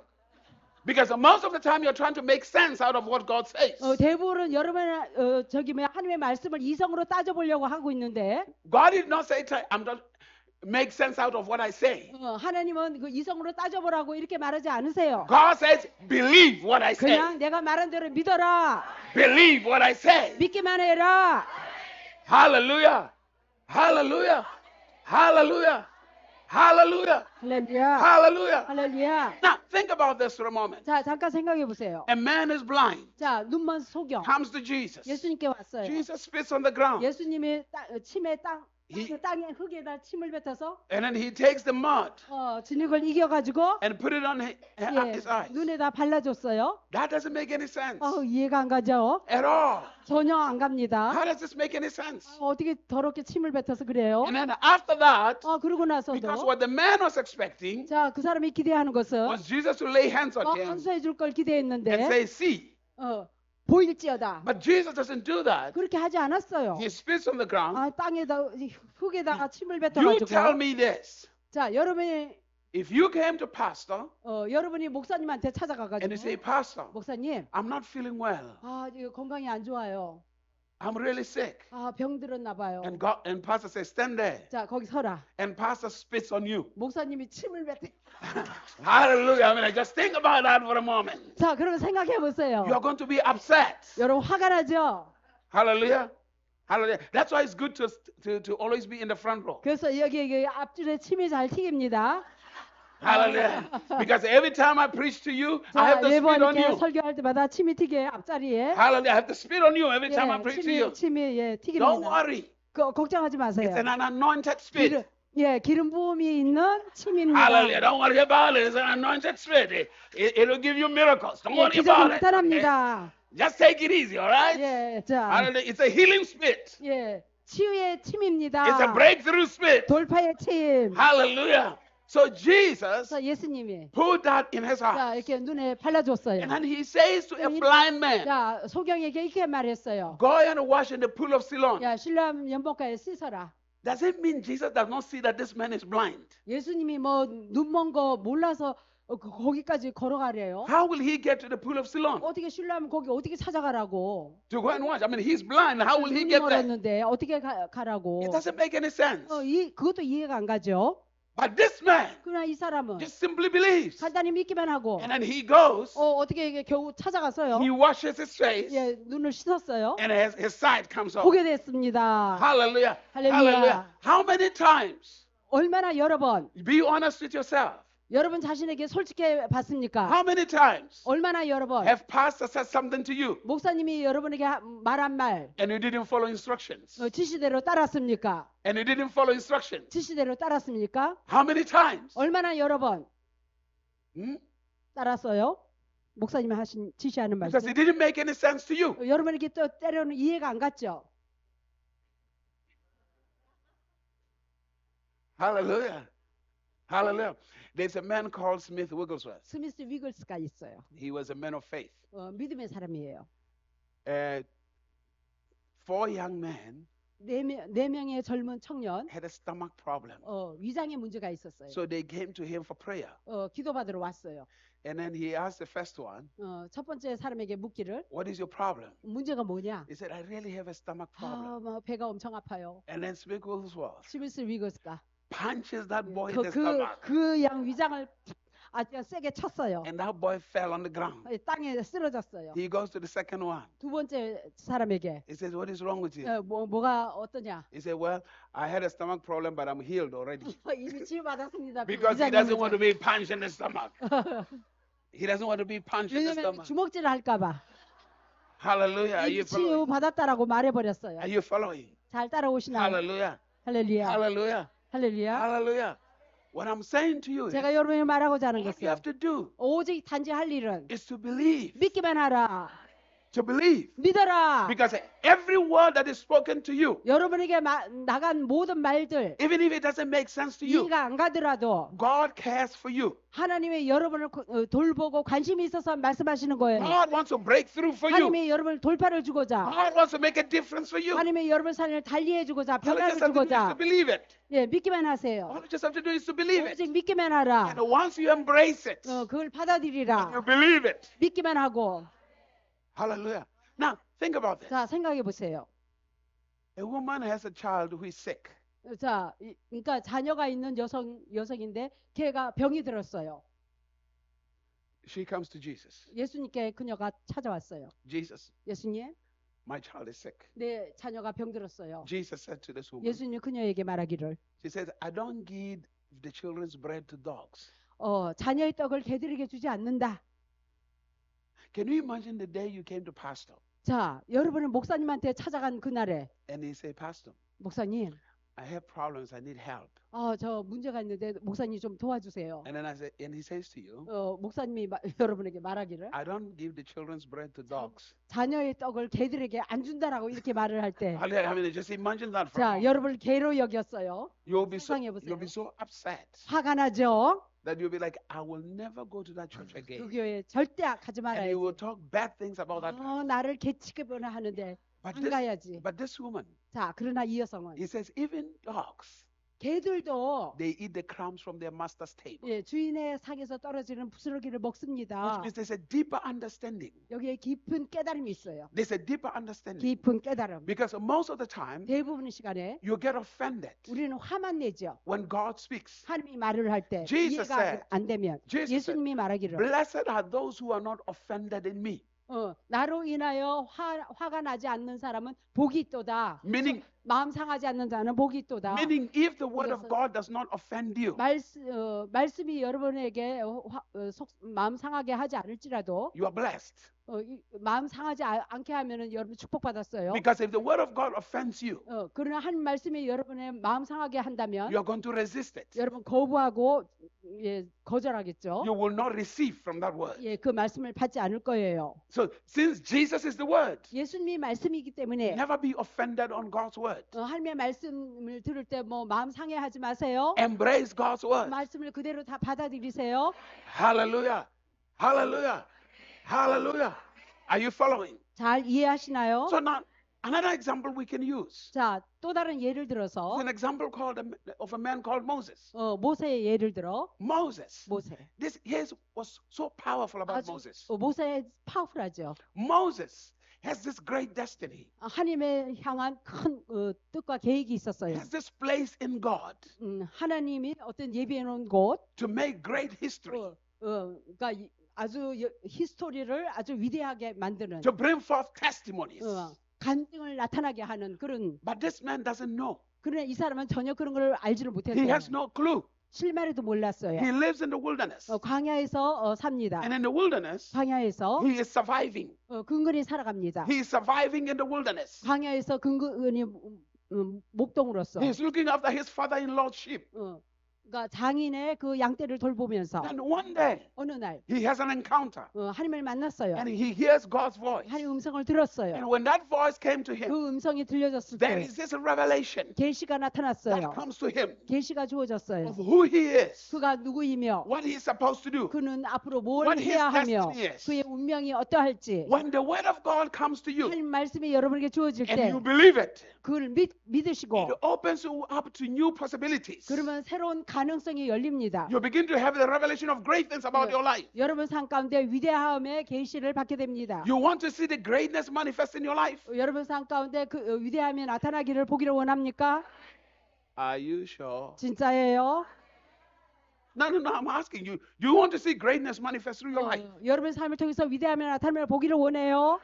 Because most of the time you're trying to make sense out of what God says. 대부분은 여러분의 하나님의 말씀을 이성으로 따져보려고 하고 있는데 God did not say, I'm not make sense out of what I say. 하나님은 그 이성으로 따져보라고 이렇게 말하지 않으세요. God says, believe what I say. 그냥 내가 말한 대로 믿어라. Believe what I say. 믿기만 해라. Hallelujah. Hallelujah. Hallelujah. Hallelujah. 할렐루야. Hallelujah. 할렐루야. Now, think about this for a moment. 자, 잠깐 생각해 보세요. A man is blind, 자, 눈먼 소경 comes to Jesus. 예수님께 왔어요. Jesus spits on the ground, 예수님이 침에 He- 땅에 흙에다 침을 뱉어서 and then he takes the mud 진흙을 이겨가지고 and put it on his eyes. 눈에다 발라줬어요. That doesn't make any sense 이해가 안 가죠? at all. 전혀 안 갑니다. How does this make any sense? 어떻게 더럽게 침을 뱉어서 그래요? And then after that, 그러고 because 나서도 what the man was expecting 자, 그 사람이 기대하는 것은 was Jesus to lay hands on him 안수해 줄 걸 and 기대했는데 say, see. 보일지어다. But Jesus doesn't do that. 그렇게 하지 않았어요. He spits on the ground. 땅에다 흙에다가 침을 You tell 뱉어가지고 me this. 자, 여러분이 If you came to pastor 여러분이 목사님한테 and you say, 찾아가가지고 Pastor, 목사님, I'm not feeling well. 이거 건강이 안 좋아요. I'm really sick. 병 들었나 봐요. And pastor says, stand there. 자, 거기 서라. And pastor spits on you. 목사님이 침을 뱉대. Hallelujah. I mean, just think about that for a moment. 자, 그러면 생각해 보세요. You're going to be upset. 여러분 화가 나죠? Hallelujah. Hallelujah. That's why it's good to always be in the front row. 그래서 여기 앞줄에 침이 잘 튀깁니다. Hallelujah. Because every time I preach to you, I 자, have to 매번 spit on 이렇게 you. 설교할 때마다 침이 튀게 앞자리에. Hallelujah. I have to spit on you every time I preach to you. 침이 Don't 튀깁니다. worry. 걱정하지 마세요. It's an anointed spit. 기름 부음이 있는 침입니다. Hallelujah. Don't worry about it. It's an anointed spit. It'll give you miracles. Don't worry 기적이 about it. Okay? 나타납니다. Just take it easy, all right? 자, Hallelujah. It's a healing spit. 치유의 침입니다. It's a breakthrough spit. 돌파의 침. Hallelujah. So Jesus 그래서 예수님이 put that in his heart. 자, 이렇게 눈에 발라줬어요. And then he says to a blind man, 자, 소경에게 이렇게 말했어요. go and wash in the pool of Siloam. 야, 실로암 연못가에 씻어라. Does it mean Jesus does not see that this man is blind? 예수님이 뭐 눈먼 거 몰라서 거기까지 걸어가래요. How will he get to the pool of Siloam? 어떻게 실로암 거기 어떻게 찾아가라고? To go and wash. I mean, he's blind. How will he 눈이 get there? 멀었는데 어떻게 가라고? It doesn't make any sense. 그것도 이해가 안 가죠. But this man 그러나 이 사람은 just simply believes. 간단히 믿기만 하고 And then he goes, 어떻게 이게 겨우 찾아가서요. he washes his face, 눈을 씻었어요. and his sight comes off. 보게 됐습니다. Hallelujah. Hallelujah. Hallelujah. How many times? 얼마나 여러 번 Be honest with yourself. 여러분 자신에게 솔직해 봤습니까? How many times 얼마나 여러 번 have pastor said something to you 목사님이 여러분에게 말한 말 and you didn't follow instructions? 지시대로 따랐습니까? And you didn't follow instructions? 지시대로 따랐습니까? How many times? 얼마나 여러 번 Hmm? 따랐어요? 목사님이 지시하는 말씀. Because it didn't make any sense to you. 여러분에게 또 때로는 이해가 안 갔죠. Hallelujah. Hallelujah. There's a man called Smith Wigglesworth. 스미스 위글스가 있어요. He was a man of faith. 믿음의 사람이에요. 4 young men 네 명의 젊은 청년 had a stomach problem. 위장에 문제가 있었어요. So they came to him for prayer. 기도받으러 왔어요. And then he asked the first one, 첫 번째 사람에게 묻기를 what is your problem? 문제가 뭐냐? He said, I really have a stomach problem. 배가 엄청 아파요. And then Smith Wigglesworth 스미스 위글스가 punches that boy in the stomach. 그 양 위장을 아주 세게 쳤어요. And that boy fell on the ground. 땅에 쓰러졌어요. He goes to the second one. 두 번째 사람에게 He says, what is wrong with you? 뭐가 어떠냐? He said, well, I had a stomach problem, but I'm healed already. 이미 치유받았습니다. Because he doesn't want to be punched in the stomach. He doesn't want to be punched in the 왜냐면 stomach. 주먹질을 할까봐 Hallelujah. Are 이미 you following? 치유받았다라고 말해버렸어요. Are you following? 잘 따라오시나요? Hallelujah. 할렐루야. Hallelujah. 할렐루야. Hallelujah. What I'm saying to you is, 제가 여러분이 말하고자 하는 what you 것은 have to do 오직 단지 할 일은 is to believe. 믿기만 하라. To believe. 믿어라. Because every word that is spoken to you, 여러분에게 나간 모든 말들 even if it doesn't make sense to you, 이해가 안 가더라도 God cares for you. 하나님의 여러분을 돌보고 관심이 있어서 말씀하시는 거예요. God wants to break through for you. 하나님의 여러분을 돌파를 주고자 God wants to make a difference for you. 하나님의 여러분 삶을 달리해 주고자 All you 변화를 just have to do is to 주고자 believe it. 예, 믿기만 하세요. All you just have to do is to believe it. 오직 믿기만 하라. And once you embrace it, 그걸 you 받아들이라. believe it. 믿기만 하고. Hallelujah. Now, think about this. 자, 생각해 보세요. A woman has a child who is sick. 자, 그러니까 자녀가 있는 여성인데 걔가 병이 들었어요. She comes to Jesus. 예수님께 그녀가 찾아왔어요. Jesus, 예수님, my child is sick. 내 자녀가 병 들었어요. Jesus said to this woman, 예수님 그녀에게 말하기를 she says, I don't give the children's bread to dogs. 자녀의 떡을 개들에게 주지 않는다. Can you imagine the day you came to pastor 자, 여러분은 목사님한테 찾아간 그날에 and he said, Pastor, 목사님, I have problems. I need help. 저 문제가 있는데 목사님 좀 도와주세요. And then I said, and he says to you, 목사님이 여러분에게 말하기를 I don't give the children's bread to dogs. 자녀의 떡을 개들에게 안 준다라고 이렇게 말을 할 때, I mean, just imagine that for a 자, moment. 여러분을 개로 여겼어요. You'll be 상상해 보세요. you'll be so upset 화가 나죠. that you'll be like, I will never go to that church 그 again. 교회 절대 가지 And 말아야지. you will talk bad things about that. 나를 개치기보나 하는데 But 안 가야지. this woman, 자, 그러나 이 여성은 he says, even dogs, 개들도 they eat the crumbs from their master's table. 예, 주인의 상에서 떨어지는 부스러기를 먹습니다. Which means there's a deeper understanding. 여기에 깊은 깨달음이 있어요. There's a deeper understanding. 깊은 깨달음. Because most of the time, 대부분의 시간에 you get offended 우리는 화만 내죠. when God speaks. 하나님이 말을 할 때 Jesus 이해가 said, 안 되면 Jesus said, 예수님이 말하기를 Blessed are those who are not offended in me. 나로 인하여 화가 나지 않는 사람은 복이 있도다. Meaning, 마음 상하지 않는 자는 복이 있도다. meaning if the word of 이것은 God does not offend you, 말씀이 여러분에게 마음 상하게 하지 않을지라도 you are blessed. 마음 상하지 않게 하면은 여러분 축복받았어요. Because if the word of God offends you, 그러나 한 말씀이 여러분의 마음 상하게 한다면 you are going to resist it. 여러분 거부하고 거절하겠죠. You will not receive from that word. 그 말씀을 받지 않을 거예요. So since Jesus is the word, 예수님이 말씀이기 때문에 never be offended on God's word. 하나님의 말씀을 들을 때 뭐 마음 상해하지 마세요. Embrace God's word. 말씀을 그대로 다 받아들이세요. Hallelujah. Hallelujah. Hallelujah. Are you following? 잘 이해하시나요? So now, another example we can use. 자, 또 다른 예를 들어서 An example of a man called Moses. 모세의 예를 들어 Moses. 모세. This was so powerful about 아주 Moses. 모세 파워풀하죠. Moses has this great destiny. 하나님의 향한 큰 뜻과 계획이 있었어요. Has this place in God 하나님이 어떤 예비해 놓은 곳, to make great history. 그러니까 아주 히스토리를 아주 위대하게 만드는 To bring forth testimonies. 간증을 나타나게 하는 그런. But this man doesn't know. 그러나 이 사람은 전혀 그런 걸 알지를 He 못했어요. has no clue. 실마리도 몰랐어요. He lives in the wilderness. 광야에서 삽니다. And in the wilderness, 광야에서 he is surviving. 근근히 살아갑니다. He is surviving in the wilderness. 광야에서 근근히 목동으로서. He is looking after his father-in-law's sheep. 그러니까 장인의 그 양떼를 돌보면서 And one day, 어느 날 he has an encounter. 하나님을 만났어요. And he hears God's voice. 하나님 음성을 들었어요. And when that voice came to him, 그 음성이 들려졌을 there 때 is this revelation 계시가 that 나타났어요. comes to him 계시가 주어졌어요. of who he is, 그가 누구이며 what he is supposed to do. 그는 앞으로 뭘 What his 해야 하며 destiny is. 그의 운명이 어떠할지. When the word of God comes to you 하나님 말씀이 여러분에게 주어질 and 때 you believe it, 그걸 믿으시고 it opens you up to new possibilities. 그러면 새로운 가능성이 열립니다. You begin to have the revelation of great things about your life. 여러분 삶 가운데 위대함의 계시를 받게 됩니다. You want to see the greatness manifest in your life? 여러분 삶 가운데 그 위대함이 나타나기를 보기를 원합니까? Are you sure? 진짜예요? No, no, no. I'm asking you. You want to see greatness manifest through your life? 여러분의 삶을 통해서 위대함이 나타남을 보기를 원해요.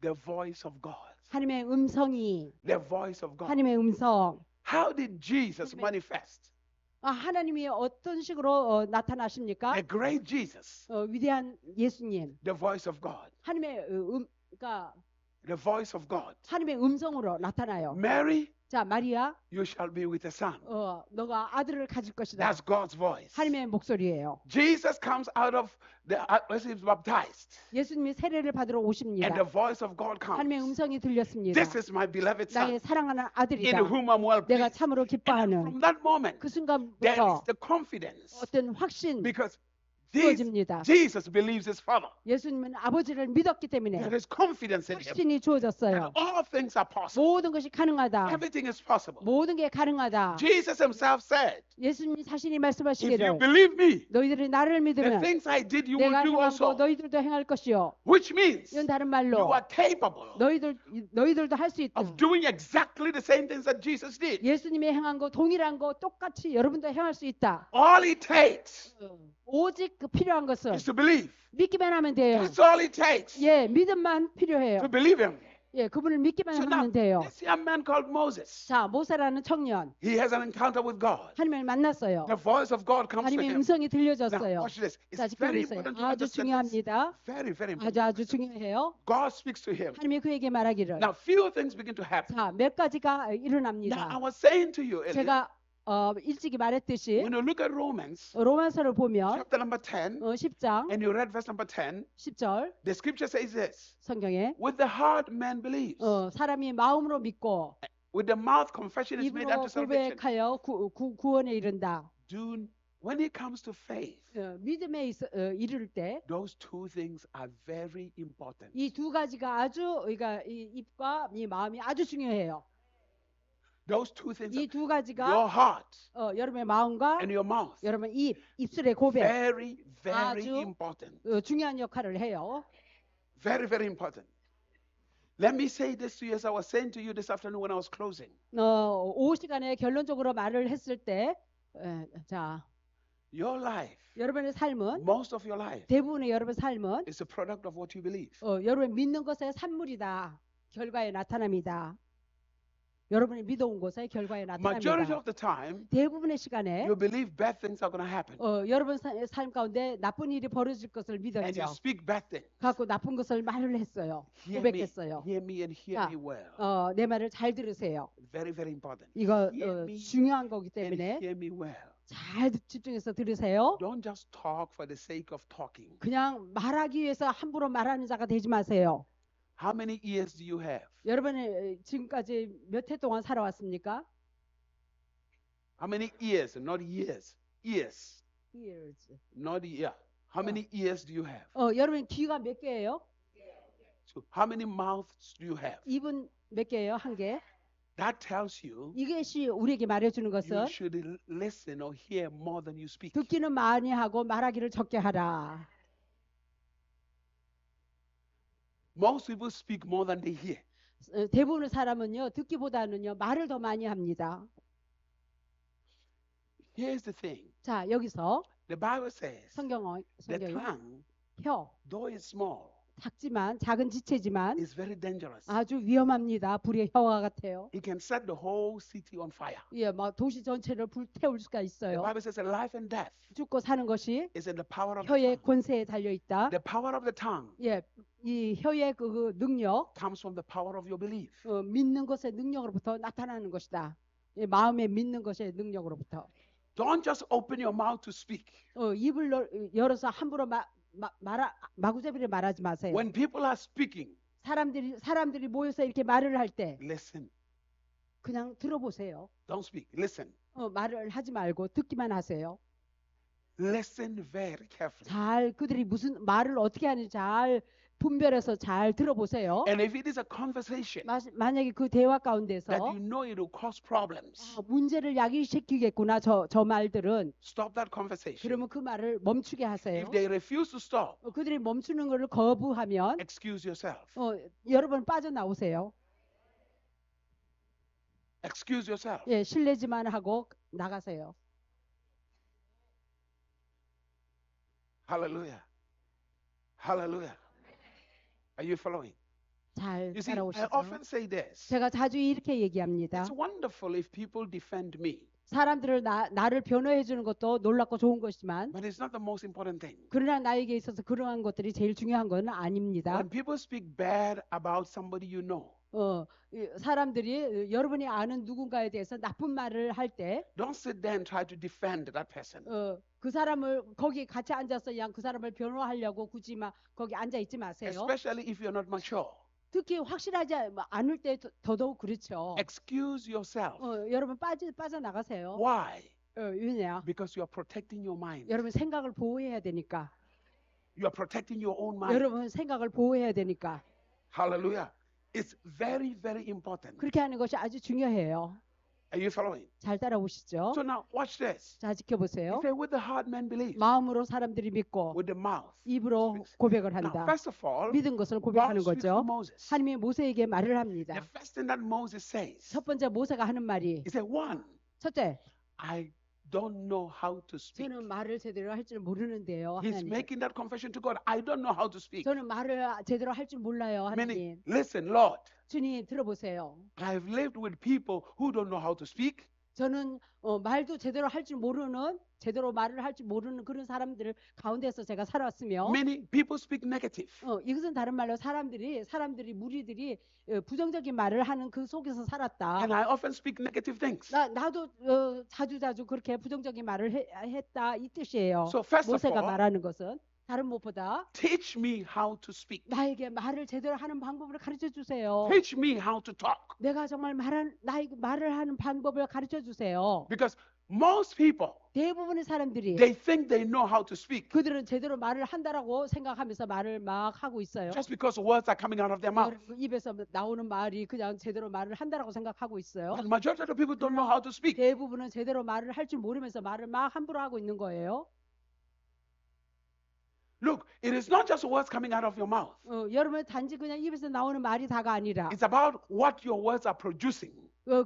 The voice of God. 하나님의 음성이, The voice of God. 하나님의 음성. How did Jesus manifest? 하나님이 어떤 식으로 나타나십니까? The great Jesus. 위대한 예수님. The voice of God. 하나님의 그러니까 The voice of God. 하나님의 음성으로 나타나요. Mary, 자, 마리아, you shall be with a son. 너가 아들을 가질 것이다. That's God's voice. 하나님의 목소리예요. Jesus comes out of as he's baptized. 예수님이 세례를 받으러 오십니다. And the voice of God 하나님의 comes. 음성이 들렸습니다. This is my beloved son, 나의 사랑하는 아들이다. in whom I'm well 내가 pleased. 참으로 And 기뻐하는 from that moment, 그 there 순간부터 is the confidence. 어떤 확신 Because 주어집니다. Jesus believes his Father. 예수님은 아버지를 믿었기 때문에 There is confidence in him. 확신이 And 주어졌어요. all things are possible. 모든 것이 가능하다. Everything is possible. 모든 게 가능하다. Jesus himself said, 예수님이 자신이 if you 말씀하시기를 believe me, 너희들이 나를 the 믿으면 things I did you will 내가 do 행한 거 also. 너희들도 행할 것이요. Which means 이건 다른 you 말로 are capable 너희들도 할 수 있다. of doing exactly the same things that Jesus did. 예수님이 행한 거 동일한 거 똑같이 여러분도 행할 수 있다. All it takes 오직 그 필요한 것은 is to believe. 믿기만 하면 돼요. That's all it takes 예, 믿음만 필요해요. to believe him. 예, 그분을 믿기만 So now, 하면 돼요. this young man called Moses, 자, 모세라는 청년 he has an encounter with God. 하나님을 만났어요. The voice of God comes to 하나님의 him. 음성이 Now, 들려졌어요. watch this. 자, It's very 지켜보세요. important to 아주 understand this. 중요합니다. Very, very important. 아주 중요해요. God speaks to him. 하나님이 그에게 말하기를. Now, few things begin to happen. 자, 몇 가지가 Now, I 일어납니다. was saying to you earlier, 제가 일찍이 말했듯이 when you look at Romans, 로마서를 보면 chapter number 10, 10장 and you read verse number 10, 10절 the scripture says this: 성경에 with the heart man believes, 사람이 마음으로 믿고 with the mouth confession is made 입으로 unto salvation. 고백하여 구원에 이른다. When it comes to faith, 믿음에 이를 때 those two things are very important. 이 두 가지가 그러니까 이 입과 이 마음이 아주 중요해요. Those two things, 이 두 your 가지가 heart 여러분의 마음과 and your mouth, 여러분 입술의 고백 very, very 아주 important. 중요한 역할을 해요. Very, very important. Let me say this to you as I was saying to you this afternoon when I was closing. 오후 시간에 결론적으로 말을 했을 때, 자, Your life, 여러분의 삶은 most of your life, 대부분의 여러분의 삶은 is a product of what you believe. 여러분 믿는 것의 산물이다. 결과의 나타남이다. 여러분이 믿어온 것의 결과의 Majority 나타납니다. of the time, 대부분의 시간에 you believe bad things are going to happen. 여러분 삶 가운데 나쁜 일이 벌어질 것을 And you 믿었죠. speak bad things. 갖고 나쁜 것을 말을 했어요. 고백했어요. Hear me and hear 자, me well. 내 말을 잘 들으세요. Very, very important. 이거 Hear me 중요한 거기 And 때문에 hear me well. 잘 집중해서 들으세요. Don't just talk for the sake of talking. 그냥 말하기 위해서 함부로 말하는 자가 되지 마세요. How many ears do you have? 여러분이 지금까지 몇 해 동안 살아왔습니까? How many ears? Not years. Ears. Years. Not ear. How many ears do you have? 여러분 귀가 몇 개예요? So how many mouths do you have? 입은 몇 개예요? 한 개. That tells you 이것이 우리에게 말해주는 you 것은 should listen or hear more than you speak. 듣기는 많이 하고 말하기를 적게 하라. Most people speak more than they hear. 대부분의 사람은요 듣기보다는요 말을 더 많이 합니다. Here's the thing. 자 여기서 The Bible says the 성경에 tongue, 혀 though it's small, 작지만 작은 지체지만 is very dangerous. 아주 위험합니다. 불의 혀와 같아요. It can set the whole city on fire. 예, 막 도시 전체를 불태울 수가 The 있어요. Bible says that life and death 죽고 사는 것이 is in the power of the 혀의 tongue. 권세에 달려 있다. The power of the tongue 예, 이 혀의 그 능력, comes from the power of your belief. 믿는 것의 능력으로부터 나타나는 것이다. 예, 마음에 믿는 것의 능력으로부터. Don't just open your mouth to speak. 입을 열어서 함부로 마구잡이를 말하지 마세요. When people are speaking, 사람들이 모여서 이렇게 말을 할 때 listen. 그냥 들어보세요. Don't speak. Listen. 말을 하지 말고 듣기만 하세요. Listen very carefully. 잘 그들이 무슨 말을 어떻게 하는지 잘 분별해서 잘 들어보세요. And if it is a conversation 만약에 그 대화 that 가운데서 you know it will cause problems, 문제를 야기시키겠구나 저 말들은 stop that conversation. 그러면 그 말을 멈추게 하세요. If they refuse to stop, 그들이 멈추는 것을 거부하면 excuse yourself. 여러분 빠져나오세요. Excuse yourself. 예, 실례지만 하고 나가세요. Hallelujah. Hallelujah. Are you following? 잘 You see, I 따라오시죠? often say this. 제가 자주 이렇게 얘기합니다. It's wonderful if people defend me, 사람들을 나를 변호해 주는 것도 놀랍고 좋은 것이지만 but it's not the most important thing. 그러나 나에게 있어서 그러한 것들이 제일 중요한 건 아닙니다. When people speak bad about somebody you know, 사람들이 여러분이 아는 누군가에 대해서 나쁜 말을 할 때 don't sit there and try to defend that person. 그 사람을 거기 같이 앉아서 그냥 그 사람을 변호하려고 굳이 막 거기 앉아 있지 마세요. Especially if you're not mature. 특히 확실하지 않을 때 더더욱 그렇죠. Excuse yourself. 여러분 빠져나가세요. Why? 왜냐? Because you are protecting your mind. 여러분 생각을 보호해야 되니까. You are protecting your own mind. 여러분 생각을 보호해야 되니까. Hallelujah. It's very, very important. 그렇게 하는 것이 아주 중요해요. Are you following? 잘 따라오시죠? So now watch this. 자, 지켜보세요. He said, with the heart man believes, 마음으로 사람들이 믿고 with the mouth. 입으로 고백을 Now, 한다. first of all, 믿은 것을 God 고백하는 speaks 거죠. to Moses. 하나님이 모세에게 말을 The 합니다. first thing that Moses says, 첫 번째 모세가 하는 말이 he said, one, 첫째, I don't know how to speak. 저는 말을 제대로 할 줄 모르는데요. He's 하나님. making that confession to God. I don't know how to speak. 저는 말을 제대로 할 줄 몰라요. Meaning, 하나님. listen, Lord, 주님 들어보세요. I've lived with people who don't know how to speak. 저는 말도 제대로 할 줄 모르는 제대로 말을 할 줄 모르는 그런 사람들 가운데서 제가 살았으며 Many people speak negative. 이것은 다른 말로 사람들이 무리들이 부정적인 말을 하는 그 속에서 살았다. And I often speak negative things. 나도 자주 그렇게 부정적인 말을 했다 이 뜻이에요. So first of 모세가 all, 말하는 것은 다른 무엇보다 teach me how to speak. 나에게 말을 제대로 하는 방법을 가르쳐 주세요. Teach me how to talk. 내가 정말 나에게 말을 하는 방법을 가르쳐 주세요. Because most people, 대부분의 사람들이 they think they know how to speak 그들은 제대로 말을 한다라고 생각하면서 말을 막 하고 있어요. just because words are coming out of their mouth. 그 입에서 나오는 말이 그냥 제대로 말을 한다라고 생각하고 있어요. But majority of the people don't know how to speak. 대부분은 제대로 말을 할 줄 모르면서 말을 막 함부로 하고 있는 거예요. Look, it is not just words coming out of your mouth. 여러분 단지 그냥 입에서 나오는 말이 다가 아니라 It's about what your words are producing.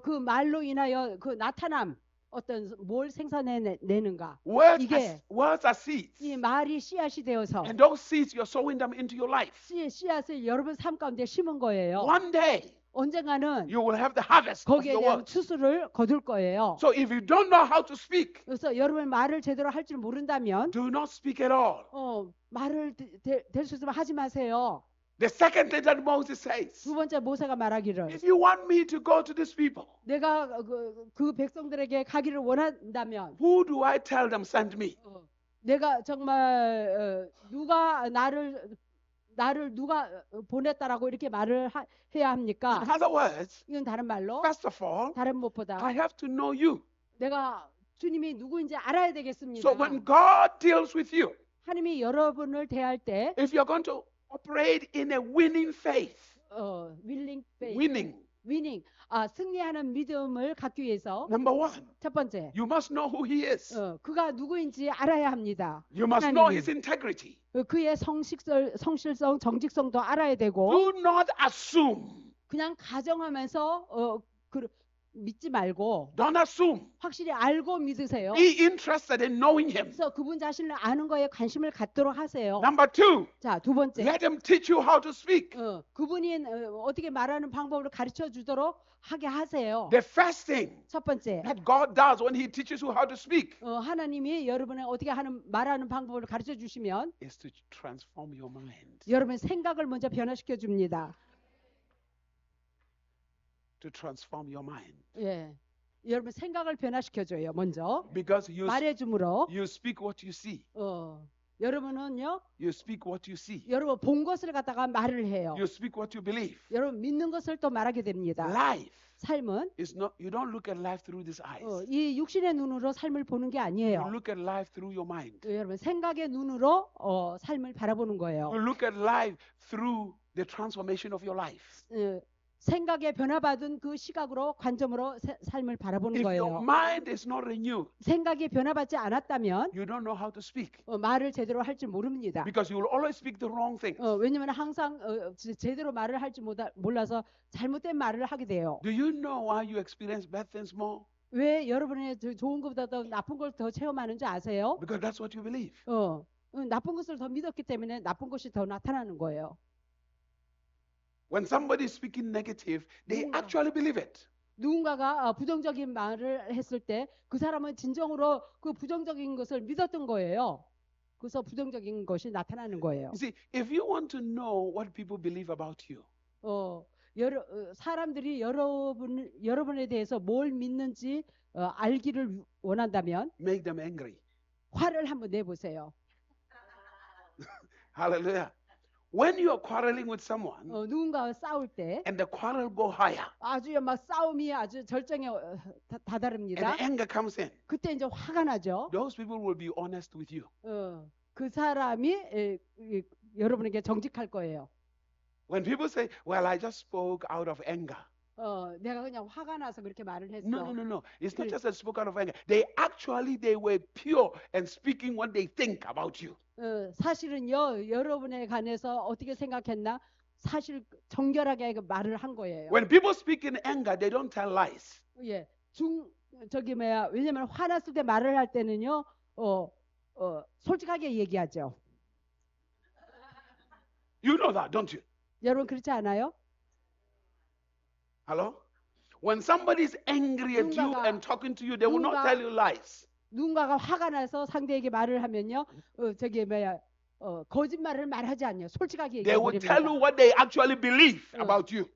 그 말로 인하여 그 나타남 어떤 뭘 생산해내는가. Words are seeds. 이 말이 씨앗이 되어서 And those seeds, you're sowing them into your life. 씨앗을 여러분 삶 가운데 심은 거예요. One day, 언젠가는 you will have the harvest of 거기에 your 대한 words. 추수를 거둘 거예요. So if you don't know how to speak, 그래서 여러분 말을 제대로 할 줄 모른다면 do not speak at all. 말을 될 수 있으면 하지 마세요. The second thing that Moses says, 두 번째 모세가 말하기를 if you want me to go to these people, 내가 그 백성들에게 가기를 원한다면 who do I tell them send me? 내가 정말 누가 나를 누가 보냈다라고 이렇게 말을 해야 합니까? In other words, 이건 다른 말로 first of all, 다른 무엇보다 I have to know you. 내가 주님이 누구인지 알아야 되겠습니다. So when God deals with you, 하나님이 여러분을 대할 때 if you're going to operate in a winning faith, willing faith, winning, 승리하는 믿음을 갖기 위해서 number one, 첫 번째 you must know who he is. 그가 누구인지 알아야 합니다. You must know 하나님이. his integrity. 그의 성실성, 정직성도 알아야 되고 Do not assume. 그냥 가정하면서 믿지 말고 Don't assume. 확실히 알고 믿으세요. Be interested in knowing him. 그래서 그분 자신을 아는 거에 관심을 갖도록 하세요. Number two, 자, 두 번째. let him teach you how to speak. 그분이 어떻게 말하는 방법을 가르쳐 주도록 하게 하세요. The first thing 첫 번째. that God does when he teaches you how to speak 하나님이 여러분의 어떻게 말하는 방법을 가르쳐 주시면 is to transform your mind. 여러분의 생각을 먼저 변화시켜 줍니다. To transform your mind. 예. 여러분 생각을 변화시켜 줘요. 먼저. Because 말해 줌으로 you speak what you see. 여러분은요. You speak what you see. 여러분 본 것을 갖다가 말을 해요. You speak what you believe. 여러분 믿는 것을 또 말하게 됩니다. Life 삶은 is not, you don't look at life through these eyes. 이 육신의 눈으로 삶을 보는 게 You 아니에요. look at life through your mind. 여러분 생각의 눈으로 삶을 바라보는 거예요. You look at life through the transformation of your life. 생각에 변화받은 그 시각으로 관점으로 삶을 바라보는 If your 거예요. mind is not renewed, 생각이 변화받지 않았다면 you don't know how to speak. 말을 제대로 할 줄 모릅니다. Because you will always speak the wrong things. 왜냐하면 항상 제대로 말을 할 줄 몰라서 잘못된 말을 하게 돼요. Do you know why you experience bad things more? 왜 여러분의 좋은 것보다 더 나쁜 걸 더 체험하는지 아세요? Because that's what you believe. 나쁜 것을 더 믿었기 때문에 나쁜 것이 더 나타나는 거예요. When somebody is speaking negative, they 누군가. actually believe it. 누군가가 부정적인 말을 했을 때 그 사람은 진정으로 그 부정적인 것을 믿었던 거예요. 그래서 부정적인 것이 나타나는 거예요. You see, if you want to know what people believe about you, 사람들이 여러분에 대해서 뭘 믿는지 알기를 원한다면 make them angry. 화를 한번 내보세요. Hallelujah. When you are quarreling with someone 누군가와 싸울 때 and the quarrel go higher 아주 막 싸움이 아주 절정에 and 다다릅니다. the anger comes in, 그때 이제 화가 나죠. those people will be honest with you. 그 사람이 여러분에게 정직할 거예요. When people say, well, I just spoke out of anger. 내가 그냥 화가 나서 그렇게 말을 했어. No. It's not just that spoke out of anger. They were pure and speaking what they think about you. 사실은요, 여러분에 관해서 어떻게 생각했나? 사실 정결하게 말을 한 거예요. When people speak in anger, they don't tell lies. 예, 왜냐면 화났을 때 말을 할 때는요, 솔직하게 얘기하죠. You know that, don't you? 여러분 그렇지 않아요? Hello? When somebody is angry at you and talking to you, they will not tell you lies. 누군가가 화가 나서 상대에게 말을 하면요, 거짓말을 말하지 않아요. 솔직하게 They will tell you 얘기해버립니다. what they actually believe about you.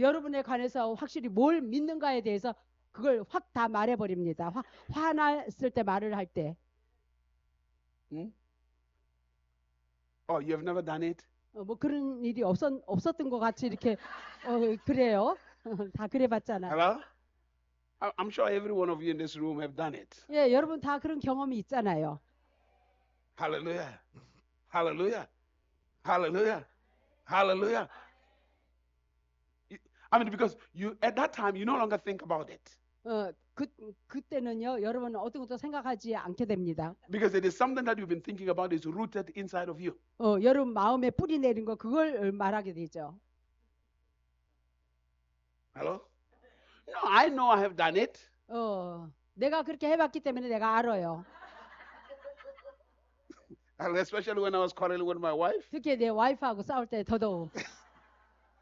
여러분에 관해서 확실히 뭘 믿는가에 대해서 그걸 확 다 말해버립니다. 화났을 때 말을 할 때. Oh, you have never done it? 뭐 그런 일이 없었던 것 같이 이렇게 그래요. 다 그래봤잖아요. Hello? I'm sure every one of you in this room have done it. 예, 여러분 다 그런 경험이 있잖아요. Hallelujah. Hallelujah. Hallelujah. Hallelujah. I mean, because at that time you no longer think about it. 그때는요, 여러분은 어떤 것도 생각하지 않게 됩니다. Because it is something that you've been thinking about is rooted inside of you. 여러분 마음에 뿌리 내린 거 그걸 말하게 되죠. Hello? No, I know I have done it. 내가 그렇게 해봤기 때문에 내가 알아요. Especially when I was quarreling with my wife. 특히 내 와이프하고 싸울 때 더더욱.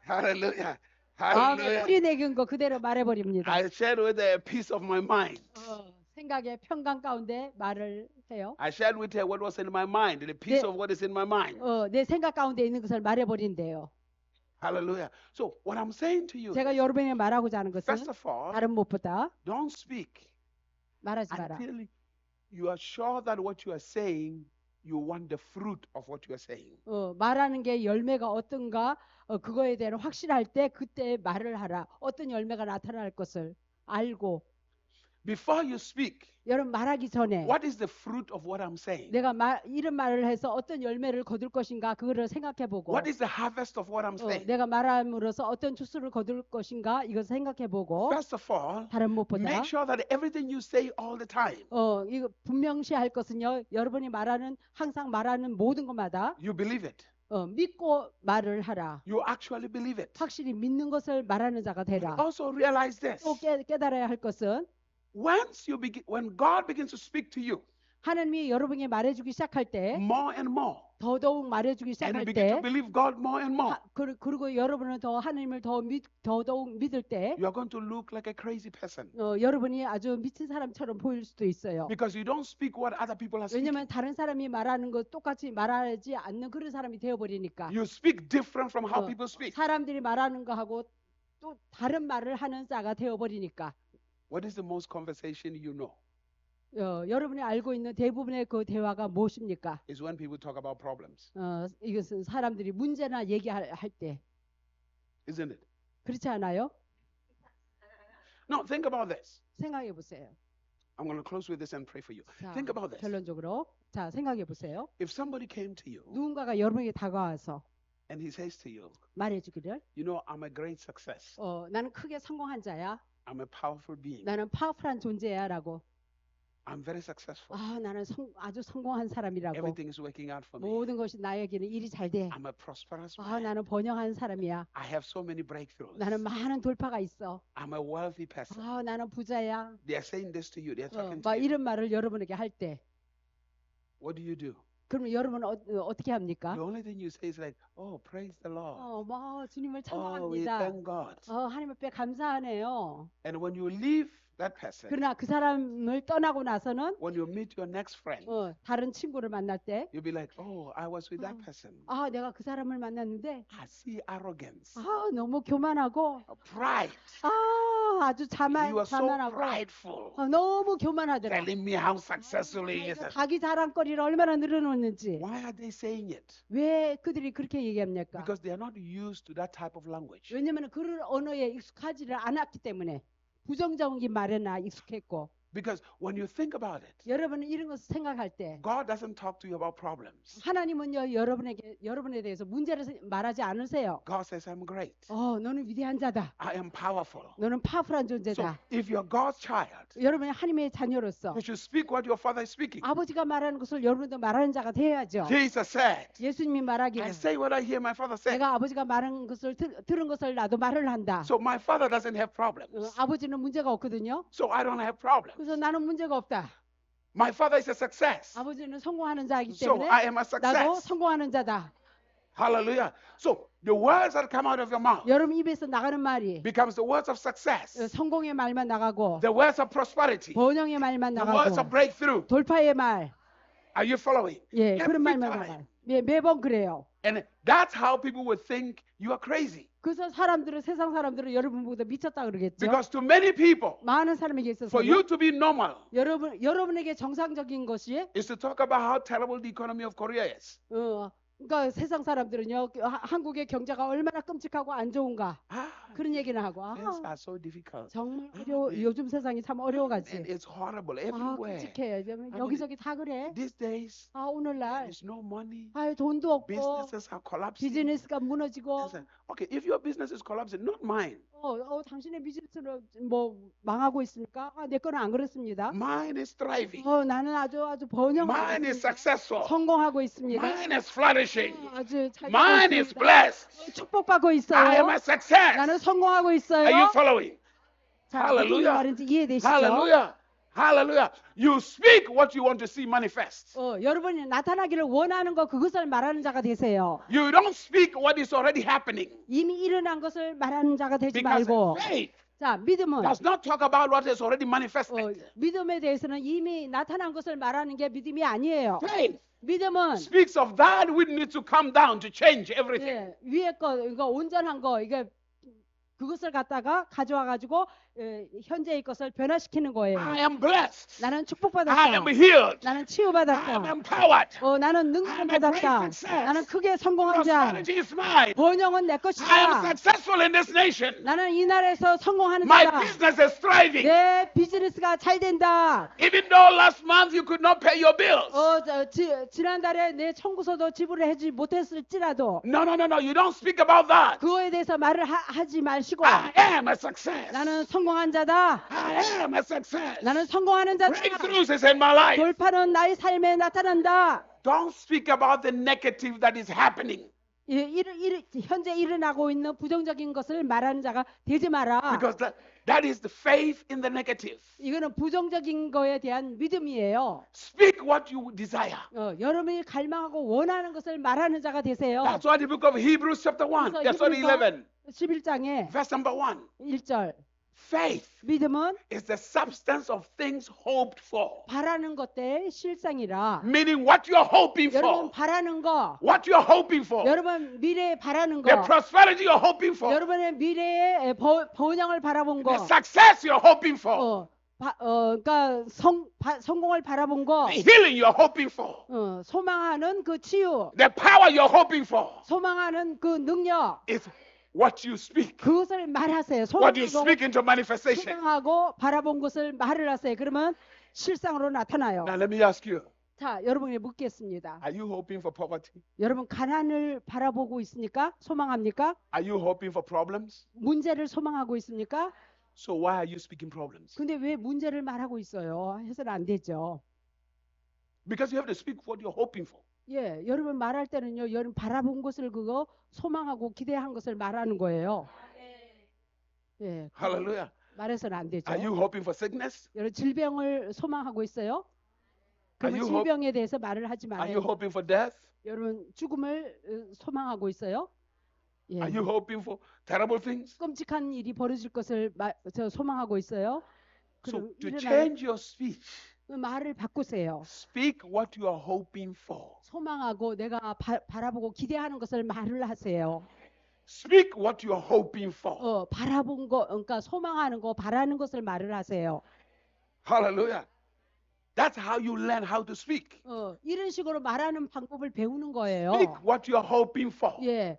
Hallelujah. 마음에 Hallelujah. 뿌리 내린 거 그대로 말해버립니다. I shared with her a piece of my mind. 생각의 평강 가운데 말을 해요. I shared with her what was in my mind, the piece of what is in my mind. 내 생각 가운데 있는 것을 말해버린대요. Hallelujah. So what I'm saying to you, 제가 여러분에게 말하고자 하는 것은 first of all, 다른 무엇보다 don't speak 말하지 마라. until you are sure that what you are saying, you want the fruit of what you are saying. 말하는 게 열매가 어떤가 그거에 대한 확실할 때 그때 말을 하라. 어떤 열매가 나타날 것을 알고. Before you speak, 여러분 말하기 전에 what is the fruit of what I'm saying? 내가 이런 말을 해서 어떤 열매를 거둘 것인가 그거를 생각해보고 What is the harvest of what I'm saying? 내가 말함으로써 어떤 추수를 거둘 것인가 이걸 생각해보고 First of all, 다른 무엇보다 make sure that everything you say all the time, 이거 분명시할 것은요 여러분이 항상 말하는 모든 것마다 you believe it. 믿고 말을 하라. You actually believe it. 확실히 믿는 것을 말하는 자가 되라. Also realize this. 또 깨달아야 할 것은 when God begins to speak to you 하나님이 여러분에게 말해주기 시작할 때 more and more, 더더욱 말해주기 and you 시작할 begin to 때 believe God more and more, 그리고 여러분은 더 하나님을 더더욱 믿을 때 you are going to look like a crazy person. 여러분이 아주 미친 사람처럼 보일 수도 있어요. Because you don't speak what other people are speaking. 왜냐하면 다른 사람이 말하는 것 똑같이 말하지 않는 그런 사람이 되어버리니까. You speak different from how people speak. 사람들이 말하는 거하고 또 다른 말을 하는 자가 되어버리니까. What is the most conversation you know? 여러분이 알고 있는 대부분의 그 대화가 무엇입니까? Is when people talk about problems. 이것은 사람들이 문제나 얘기할 때. Isn't it? 그렇지 않아요? No, think about this. 생각해 보세요. I'm going to close with this and pray for you. 자, Think about this. 결론적으로 자 생각해 보세요. If somebody came to you 누군가가 여러분에게 다가와서 and he says to you, 말해주기를 you know, I'm a great success. 나는 크게 성공한 자야. I'm a powerful being. 나는 파워풀한 존재야라고. I'm very successful. 나는 아주 성공한 사람이라고. Everything is working out for me. 모든 것이 나에게는 일이 잘 돼. I'm a prosperous man. 나는 번영한 사람이야. I have so many breakthroughs. 나는 많은 돌파가 있어. I'm a wealthy person. 나는 부자야. They are saying this to you. They are talking to 막 you. 이런 말을 여러분에게 할 때 What do you do? 그러면 여러분 어떻게 합니까? The only thing you say is like, oh, praise the Lord. 뭐 주님을 Oh, we 찬양합니다. thank God. 하나님 앞에 감사하네요. And when you leave that person, 그러나 그 사람을 떠나고 나서는 when you meet your next friend, 다른 친구를 만날 때 you'll be like, oh, I was with that person. 내가 그 사람을 만났는데 I see arrogance, 너무 교만하고 pride. 아주 You are so 자만하고 prideful, 너무 교만하더라. telling me how successful he is. 자기 자랑거리를 얼마나 늘어놓는지. Why are they saying it? 왜 그들이 그렇게 얘기합니까? Because they are not used to that type of language. 왜냐하면 그런 언어에 익숙하지를 않았기 때문에 부정적인 말에나 익숙했고. Because when you think about it, 여러분은 이런 것을 생각할 때 God doesn't talk to you about problems. 하나님은요 여러분에 대해서 문제를 말하지 않으세요. God says, I'm great. 너는 위대한 자다. I am powerful. 너는 파워풀한 So 존재다. if you're God's child, 여러분이 하나님의 자녀로서 you should speak what your father is speaking. 아버지가 말하는 것을 여러분도 말하는 자가 되어야죠. Jesus said, 예수님이 말하기를 I say what I hear my father say. 내가 아버지가 말한 것을 들은 것을 나도 말을 한다. So my father doesn't have problems. 아버지는 문제가 없거든요. So I don't have problems. 그래서 나는 문제가 없다. My father is a success. 아버지는 성공하는 자이기 So 때문에 I am a 나도 success. 성공하는 자다. Hallelujah. So the words that come out of your mouth 여러분 입에서 나가는 말이 becomes the words of success, 성공의 말만 나가고 the words of prosperity, 번영의 말만 the words of 나가고 breakthrough. 돌파의 말, Are you following? 그런 Every 말만 time. 나가요. 매번 그래요. And that's how people would think you are crazy. 그래서 세상 사람들은 여러분보다 미쳤다 그러겠죠. Because to many people, 많은 사람에게 있어서 for you to be normal 여러분에게 정상적인 것이 is to talk about how terrible the economy of Korea is. 그러니까 세상 사람들은요 한국의 경제가 얼마나 끔찍하고 안 좋은가 그런 얘기는 하고 Things are so difficult. 정말 요즘 세상이 참 And 어려워가지. it's horrible everywhere. 끔찍해. 여기저기 다 그래. These days, there 오늘날 is no money. 돈도 없고 Businesses are collapsing. 비즈니스가 무너지고. Listen, okay, if your business is collapsing, not mine. 당신의 비즈니스는 뭐 망하고 있습니까? 내 거는 안 그렇습니다. Mine is thriving. 나는 아주 번영하고 Mine is 있습니다. successful. 성공하고 있습니다. Mine is flourishing. 아주 잘 Mine 되고 is 있습니다. blessed. 축복받고 I am 있어요. a success. 나는 성공하고 있어요. Are you following? 자, Hallelujah. 무슨 말인지 이해되시죠? Hallelujah. Hallelujah. You speak what you want to see manifest. 여러분이 나타나기를 원하는 거 그것을 말하는 자가 되세요. You don't speak what is already happening. 이미 일어난 것을 말하는 자가 되지 Because 말고. faith 자, 믿음은 does not talk about what is already manifested. 믿음에 대해서는 이미 나타난 것을 말하는 게 믿음이 아니에요. Faith 믿음은 speaks of that which needs to come down to change everything. 위에 거 이거 온전한 거 이게 그것을 갖다가 가져와 가지고 현재의 것을 변화시키는 거예요. I am blessed. 나는 I am 축복받았다. healed. 나는 I am 치유받았다. empowered. 나는 I 능력을 am a great 받았다. success. 나는 크게 성공한 자. Prosperity is mine. 번영은 내 I am 것이다. successful in this nation. 나는 이 나라에서 성공하는 My 자다. business is thriving. 내 비즈니스가 잘 된다. Even though last month you could not pay your bills. 지난달에 내 청구서도 지불을 하지 못했을지라도 No. You don't speak about that. 그거에 대해서 말을 하지 마시고 I am a success. 나는 성공한 자다. I am a success. 나는 성공하는 자다. Breakthroughs is in my life. 돌파는 나의 삶에 나타난다. Don't speak about the negative that is happening. 현재 일어나고 있는 부정적인 것을 말하는 자가 되지 마라. Because that is the faith in the negative. 이거는 부정적인 거에 대한 믿음이에요. Speak what you desire. 여러분이 갈망하고 원하는 것을 말하는 자가 되세요. That's why the book of Hebrews chapter 1, 그래서 sorry, 11, 11장에 verse number 1. 1절 Faith 믿음은 is the substance of things hoped for. 바라는 것들의 실상이라. Meaning what you're hoping 여러분 for. 바라는 거, What you're hoping for. 여러분 미래에 바라는 The 거, prosperity you're hoping for. 여러분의 미래의 번영을 바라본 The 거, success you're hoping for. 그러니까 성공을 바라본 거, The healing you're hoping for. 소망하는 그 치유, The power you're hoping for 소망하는 그 능력, is what you speak. 그것을 말하세요. What you speak into manifestation. 소망하고 바라본 것을 말을 하세요. 그러면 실상으로 나타나요. Now let me ask you, 자, 여러분에게 묻겠습니다. are you hoping for poverty? 여러분 가난을 바라보고 있습니까? 소망합니까? Are you hoping for problems? 문제를 소망하고 있습니까? So why are you speaking problems? 근데 왜 문제를 말하고 있어요? 해서는 안 되죠. Because you have to speak what you're hoping for. 여러분 말할 때는요, 여러분 바라본 것을 그거 소망하고 기대한 것을 말하는 거예요. Hallelujah. 말해서는 안 되죠. Are you hoping for sickness? 여러분 질병을 소망하고 있어요? 그러면 you hope- 질병에 대해서 말을 하지 Are you 말아요. hoping for death? 여러분 죽음을 소망하고 있어요? 예. Are you hoping for terrible things? 끔찍한 일이 벌어질 것을 소망하고 있어요? So 그럼 to 일어나는 change your speech, 말을 바꾸세요. speak what you are hoping for. 소망하고 내가 바라보고 기대하는 것을 말을 하세요. Speak what you are hoping for. 바라본 거, 그러니까 소망하는 거, 바라는 것을 말을 하세요. Hallelujah. That's how you learn how to speak. 이런 식으로 말하는 방법을 배우는 거예요. Speak what you are hoping for. 예,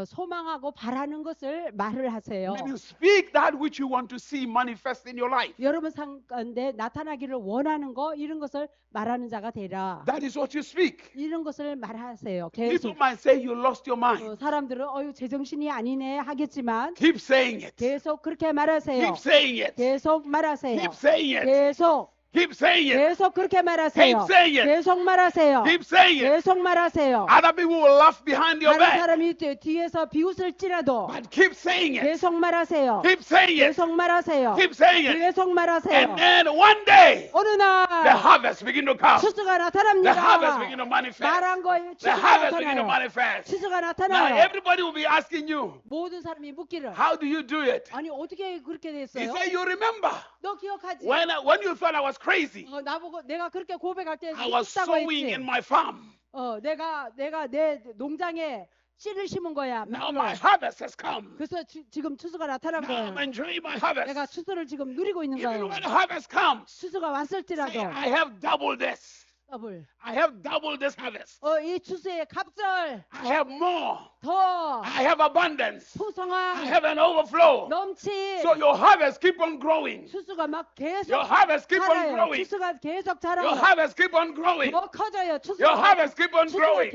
소망하고 바라는 것을 말을 하세요. Meaning speak that which you want to see manifest in your life. 여러분 삶 가운데 나타나기를 원하는 거 이런 것을 말하는 자가 되라. That is what you speak. 이런 것을 말하세요. People 계속. might say you lost your mind. 사람들은 제정신이 아니네 하겠지만 Keep saying it. 계속 그렇게 말하세요. Keep saying it. 계속 말하세요. Keep saying it. 계속 Keep saying it. 계속 그렇게 말하세요. Keep saying it. 계속 말하세요. Keep saying it. 계속 말하세요. Other people will laugh behind your 다른 back. 사람이 뒤에서 비웃을지라도 But keep saying it. 계속 말하세요. Keep saying it. 계속 말하세요. Keep saying it. 계속 말하세요. And then one day, 어느 the 날 harvest begin to come. 추수가 The 나타납니다. harvest begin to manifest. 말한 거에 The 추수가 harvest begin to 나타나요. manifest. 추수가 Now 나타나요. everybody will be asking you, 모든 사람이 묻기를 how do you do it? 아니 어떻게 그렇게 He 됐어요? said, you remember 너 기억하지? when you thought I was crazy, 나보고 내가 그렇게 고백할 때 I was 춥다고 sowing 했지. in my farm. 내가 내 농장에 씨를 심은 거야. Now 물론. my harvest has come. 그래서 지금 추수가 나타난 Now I'm 거예요. enjoying my 내가 harvest. 추수를 지금 누리고 있는 Even 거예요. when the harvest comes, 추수가 say, 왔을지라도 I have doubled this. 더블. I have doubled this harvest. 이 추수의 갑절 I have more. 더 I have abundance. I 풍성한 have an overflow. 넘치 So your harvest keep on growing. 추수가 막 계속 Your harvest keep on 자라요. growing. 추수가 계속 Your 자라요. harvest keep on growing. 더 커져요. Your 추수가 harvest keep on growing.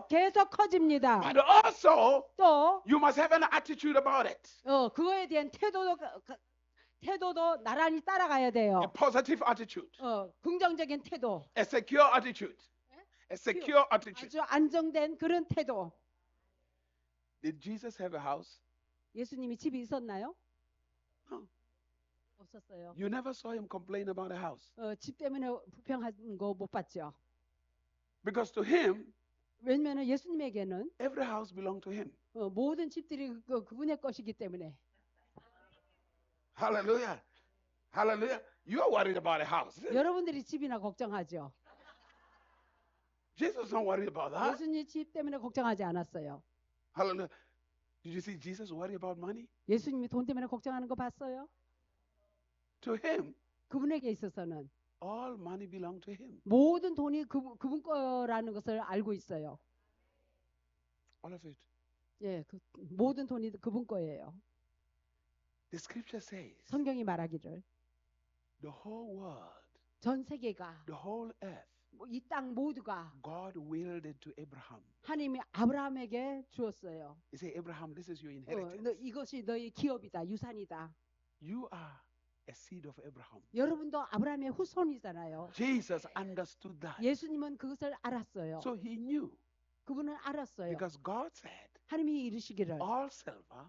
계속 커집니다. But also, 또 you must have an attitude about it. 그거에 대한 태도도 나란히 따라가야 돼요. A positive attitude. 긍정적인 태도. A secure attitude. A secure attitude. 아주 안정된 그런 태도. Did Jesus have a house? 예수님이 집이 있었나요? No. 없었어요. You never saw him complain about a house. 집 때문에 불평한 거 못 봤죠. Because to him, 왜냐면 예수님에게는 every house belonged to him. 모든 집들이 그분의 것이기 때문에. Hallelujah. Hallelujah. You are worried about a house. 여러분들이 집이나 걱정하죠. Jesus don't worry about that. 예수님 집 때문에 걱정하지 않았어요. Hallelujah. Did you see Jesus worry about money? 예수님이 돈 때문에 걱정하는 거 봤어요? To him, 그분에게 있어서는 all money belonged to him. 모든 돈이 그분 거라는 것을 알고 있어요. All of it. 예, 모든 돈이 그분 거예요. The scripture says 성경이 말하기를 the whole world, 전 세계가 the whole earth, 이 땅 모두가 God willed it to Abraham. 하나님이 아브라함에게 주었어요. He said, Abraham, this is your inheritance. 이것이 너의 기업이다, 유산이다. You are a seed of Abraham. 여러분도 아브라함의 후손이잖아요. Jesus understood that. 예수님은 그것을 알았어요. So he knew. 그분은 알았어요. Because God said, 하나님이 이르시기를 all silver,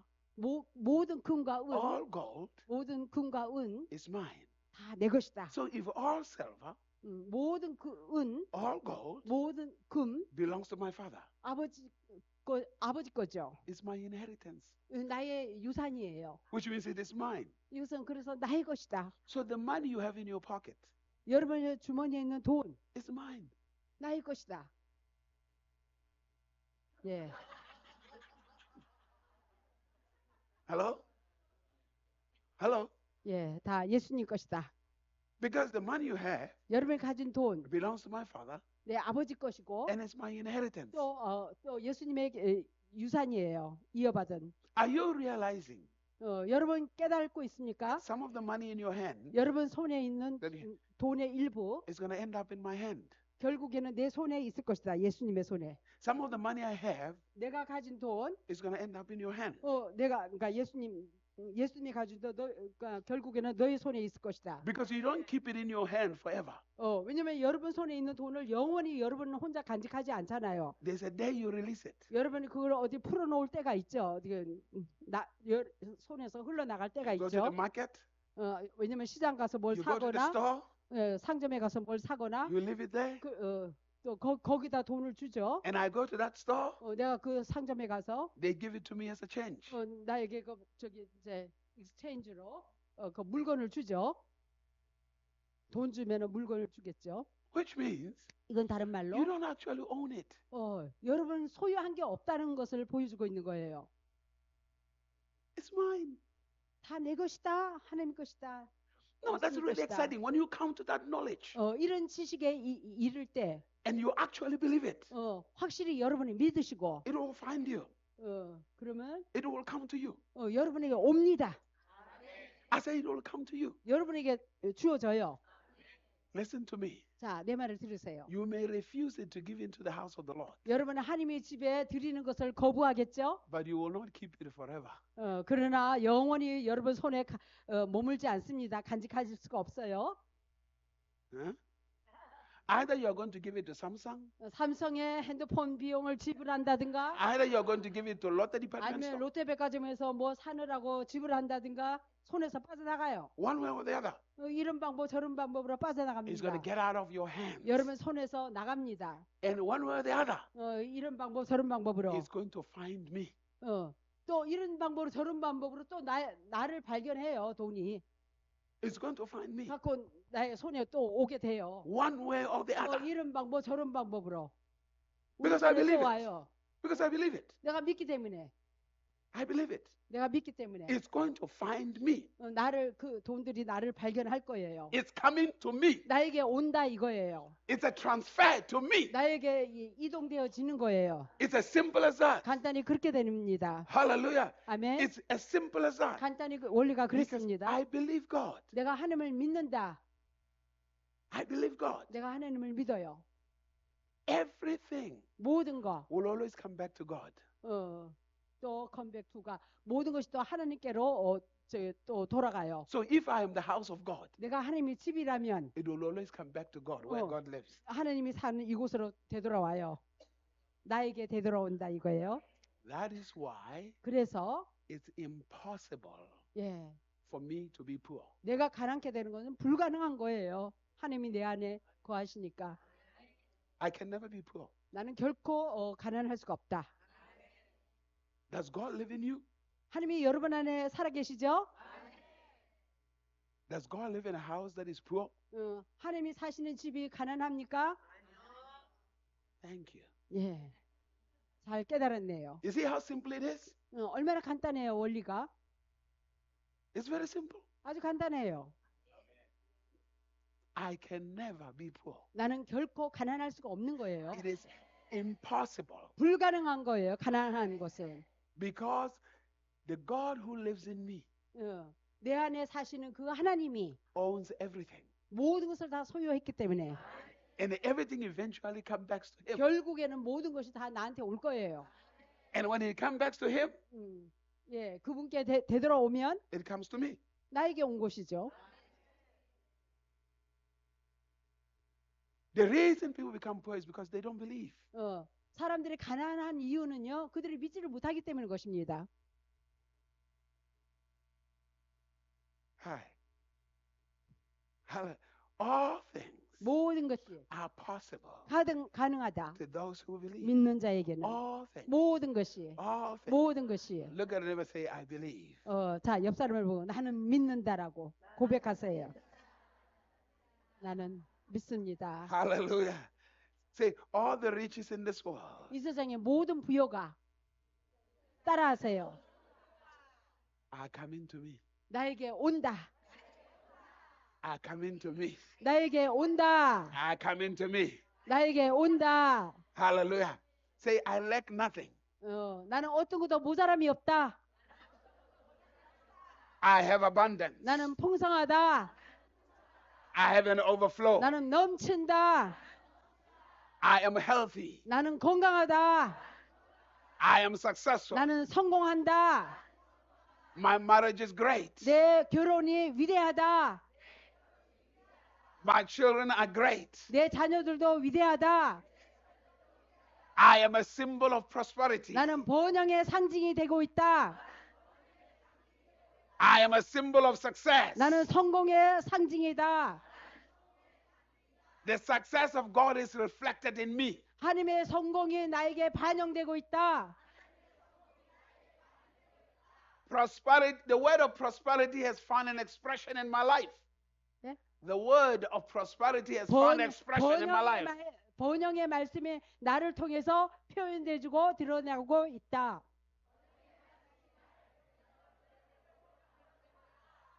모든 금과 은, all gold 모든 금과 은 is mine. 다 내 것이다. So if all silver, 모든 은, all gold 모든 금 belongs to my father, 아버지 거죠. it's my inheritance. 나의 유산이에요. Which means it is mine. 이것은 그래서 나의 것이다. So the money you have in your pocket 여러분의 주머니에 있는 돈 is mine. 나의 것이다. 예. Hello? Hello? 예, 다 예수님 것이다. Because the money you have 여러분이 가진 돈 belongs to my father 내 아버지 것이고 and it's my inheritance. 또 예수님의 유산이에요. 이어받은. Are you realizing 여러분 깨닫고 있습니까? some of the money in your hand 여러분 손에 있는 that 돈의 일부 is going to end up in my hand? 결국에는 내 손에 있을 것이다. 예수님의 손에. Some of the money I have 내가 가진 돈, is going to end up in your hand. 그러니까 예수님이 가진 돈, 그러니까 결국에는 너의 손에 있을 것이다. Because you don't keep it in your hand forever. 왜냐면 여러분 손에 있는 돈을 영원히 여러분은 혼자 간직하지 않잖아요. There's a day you release it. 여러분이 그걸 어디 풀어놓을 때가 있죠. 손에서 흘러나갈 때가 You go to the 있죠. market, 왜냐면 시장 가서 뭘 you go to the 사거나 store, 상점에 가서 뭘 사거나 You leave it there, 또 거기다 돈을 주죠. and I go to that store. 내가 그 상점에 가서 They give it to me as a change. 나에게 이제 익스체인지로 그 물건을 주죠. 돈 주면은 물건을 주겠죠. Which means 이건 다른 말로 you don't actually own it. 여러분 소유한 게 없다는 것을 보여주고 있는 거예요. It's mine. 다 내 것이다. 하나님 것이다. No, that's really exciting when you come to that knowledge 이런 지식에 이를 때 and you actually believe it. 확실히 여러분이 믿으시고 It will find you. 그러면 It will come to you. 여러분에게 옵니다. I say it will come to you. 여러분에게 주어져요. Listen to me. 자, 내 말을 들으세요. You may refuse it to give into the house of the Lord, 여러분은 하나님의 집에 드리는 것을 거부하겠죠? but you will not keep it forever. 그러나 영원히 여러분 손에 머물지 않습니다. 간직하실 수가 없어요. Huh? Either you're going to give it to Samsung, 삼성의 핸드폰 비용을 지불한다든가 either you're going to give it to Lotte Department 아니면 Store. 롯데백화점에서 뭐 사느라고 지불한다든가 손에서 빠져나가요. One way or the other, 이런 방법 저런 방법으로 it's going to 빠져나갑니다. get out of your hands. 여러분 손에서 나갑니다. And one way or the other, 이런 방법 저런 방법으로 it's going to find me. 또 이런 방법으로 저런 방법으로 또 나를 발견해요. 돈이 It's going to find me. 갖고 나의 손에 또 오게 돼요. One way or the other. 이런 방법 저런 방법으로 Because I 우리 believe 손에 it. 와요. Because I believe it. 내가 믿기 때문에 I believe it. 내가 믿기 때문에 It's going to find me. 나를 그 돈들이 나를 발견할 거예요. It's coming to me. 나에게 온다 이거예요. It's a transfer to me. 나에게 이동되어지는 거예요. It's as simple as that. 간단히 그렇게 됩니다. Hallelujah. 아멘. It's as simple as that. 간단히 그 원리가 Because 그렇습니다. I believe God. 내가 하나님을 믿는다. I believe God. 내가 하나님을 믿어요. Everything 모든 거, will always come back to God. 또 컴백 투가 모든 것이 또 하나님께로 또 돌아가요. So if I am the house of God, 내가 하나님의 집이라면 it will always come back to God where God lives. 하나님이 사는 이곳으로 되돌아와요. 나에게 되돌아온다 이거예요. That is why 그래서 it's impossible 예, for me to be poor. 내가 가난케 되는 것은 불가능한 거예요. 하나님이 내 안에 거하시니까 I can never be poor. 나는 결코 가난할 수가 없다. Does God live in you? 하나님이 여러분 안에 살아계시죠? Does God live in a house that is poor? 하나님이 사시는 집이 가난합니까? Thank you. 예, 잘 깨달았네요. You see how simple it is? 얼마나 간단해요 원리가. It's very simple. 아주 간단해요. I can never be poor. 나는 결코 가난할 수가 없는 거예요. It is impossible 불가능한 거예요. 가난한 것은. because the God who lives in me 내 안에 사시는 그 하나님이 owns everything. 모든 것을 다 소유했기 때문에 And everything eventually comes back to him. 결국에는 모든 것이 다 나한테 올 거예요. And when it comes back to him, 예, 그분께 되돌아오면 it comes to me. 나에게 온 것이죠. The reason people become poor is because they don't believe. 사람들이 가난한 이유는요, 그들이 믿지를 못하기 때문인 것입니다. Hi. All things 모든 것이 are possible 가능하다. to those who believe. 믿는 자에게는 All things. 모든 것이 All things. 모든 것이. Look at it and say, I believe. 자, 옆 사람을 보고 나는 믿는다라고 고백하세요. 나는 믿습니다. Hallelujah. Say, all the riches in this world 이 세상의 모든 부여가 따라하세요. are coming to me. 나에게 온다. Are coming to me. 나에게 온다. Are coming to me. 나에게 온다. Hallelujah. Say, I lack nothing. 나는 어떤 것도 모자람이 없다. I have abundance. 나는 풍성하다. I have an overflow. 나는 넘친다. I am healthy. 나는 건강하다. I am successful. 나는 성공한다. My marriage is great. 내 결혼이 위대하다. My children are great. 내 자녀들도 위대하다. I am a symbol of prosperity. 나는 번영의 상징이 되고 있다. I am a symbol of success. 나는 성공의 상징이다. The success of God is reflected in me. 하나님의 성공이 나에게 반영되고 있다. Prosperity, the word of prosperity has found an expression in my life. 네? The word of prosperity has found expression in my life. 번영의 말씀이 나를 통해서 표현돼주고 드러나고 있다.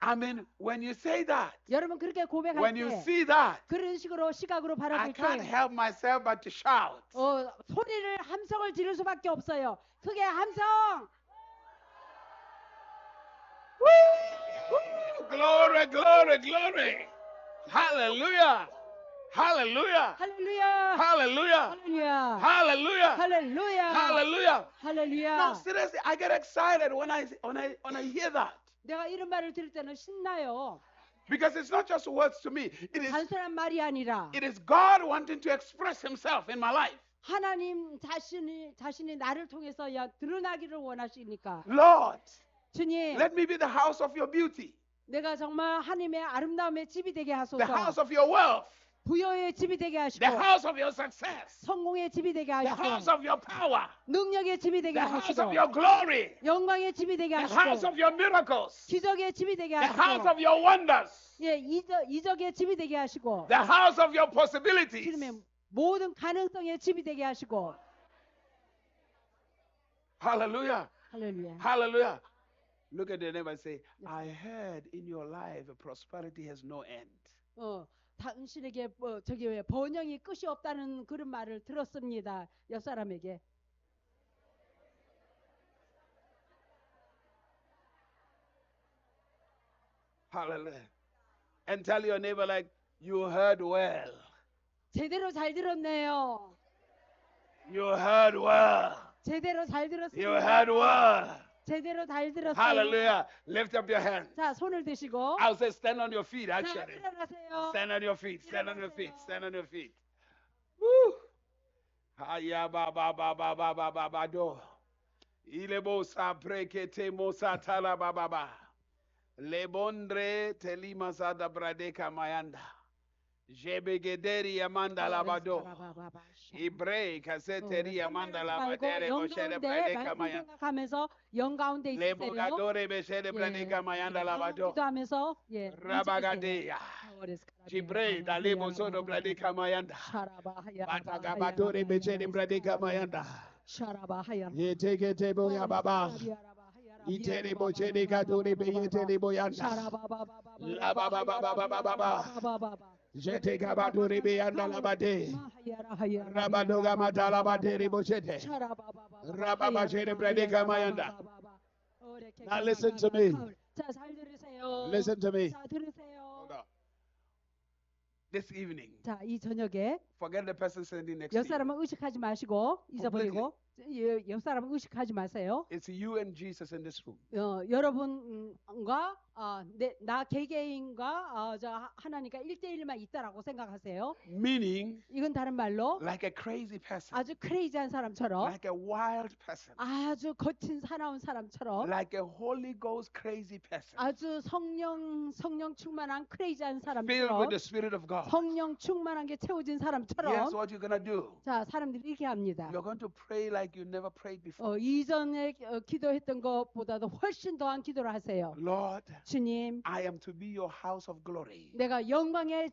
I mean, when you say that, 여러분 그렇게 고백할 when you 때 see that, 그런 식으로 시각으로 I 바라볼 can't 때 help myself but to shout. 소리를 함성을 지를 수밖에 없어요. 크게 함성. Woo! Glory, glory, glory. Hallelujah. Hallelujah. 할렐루야. Hallelujah. 할렐루야. Hallelujah. 할렐루야. Hallelujah. No, 할렐루야. seriously, I get excited when I hear that. 내가 이런 말을 들을 때는 신나요. Because it's not just words to me. 단순한 말이 아니라 It is God wanting to express himself in my life. 하나님 자신이 나를 통해서 드러나기를 원하시니까. Lord, 주님, let me be the house of your beauty, 내가 정말 하나님의 아름다움의 집이 되게 the 하소서. house of your wealth, 부여의 집이 되게 하시고 the house of your success, 성공의 집이 되게 the house 하시고 of your power, 능력의 집이 되게 the house 하시고 of your glory, 영광의 집이 되게 the house 하시고 of your miracles, 기적의 집이 되게 the house 하시고 of your wonders, 예, 이적의 집이 되게 하시고 the house of your possibilities. 주님의 모든 가능성의 집이 되게 하시고. Hallelujah. 할렐루야. Hallelujah. Look at the neighbor and say, I heard in your life prosperity has no end. 당신에게 저기 왜 번영이 끝이 없다는 그런 말을 들었습니다. 옆 사람에게. Hallelujah. And tell your neighbor like, you heard well. 제대로 잘 들었네요. You heard well. 제대로 잘 You 들었습니다. heard well. 제대로 잘 들었어요. Hallelujah. Lift up your hand. 자, 손을 드시고 I'll say stand on your feet 자, actually. 일어나세요. Stand on your feet. Stand on your feet. Stand on your feet. Woo. Aya ba ba ba ba ba ba ba ba do. Ilebo sa prekete mosa tala ba ba ba. Lebondre telima sa da bradeka mayanda. Jebegederi amanda labado. Ibre kaseteri amanda labadere boshele bradeka mayanda. 생각하면서 영 가운데 있으세요. Lebugadore beshele bradeka mayanda labado. 기도하면서 예. Rabagadeya. Jibre dalebo sodo bradeka mayanda. Batagabadore beshele bradeka mayanda. Yeteke tebo ya baba. Itene bochene kadore beyetene boyanda. La baba baba baba baba. Jete kabadore beyanda labade. Rabadoga matala badere bochete. Rababa shene bradeka mayanda. Now listen to me. 자, 잘 들으세요. Listen to me. 자, 들으세요. Hold up. This evening, 자, 이 저녁에 forget the person standing next 옆 to you. 사람은 의식하지 마시고 잊어버리고 옆 사람은 의식하지 마세요. It's you and Jesus in this room. 여러분과 나 개개인과 하나님과 1대1만 있다라고 생각하세요. Meaning, 이건 다른 말로 like a crazy person, 아주 크레이지한 사람처럼 like a wild person, 아주 거친 사나운 사람처럼 like a Holy Ghost crazy person, 아주 성령 충만한 크레이지한 filled 사람처럼 with the Spirit of God. 성령 충만한 게 채워진 Here's 사람처럼 what you're gonna do. 자, 사람들이 이렇게 합니다. You're going to pray like you never prayed before. 이전에 기도했던 것보다도 훨씬 더한 기도를 하세요. Lord, 주님, I am to be your house of glory. 내가 영광의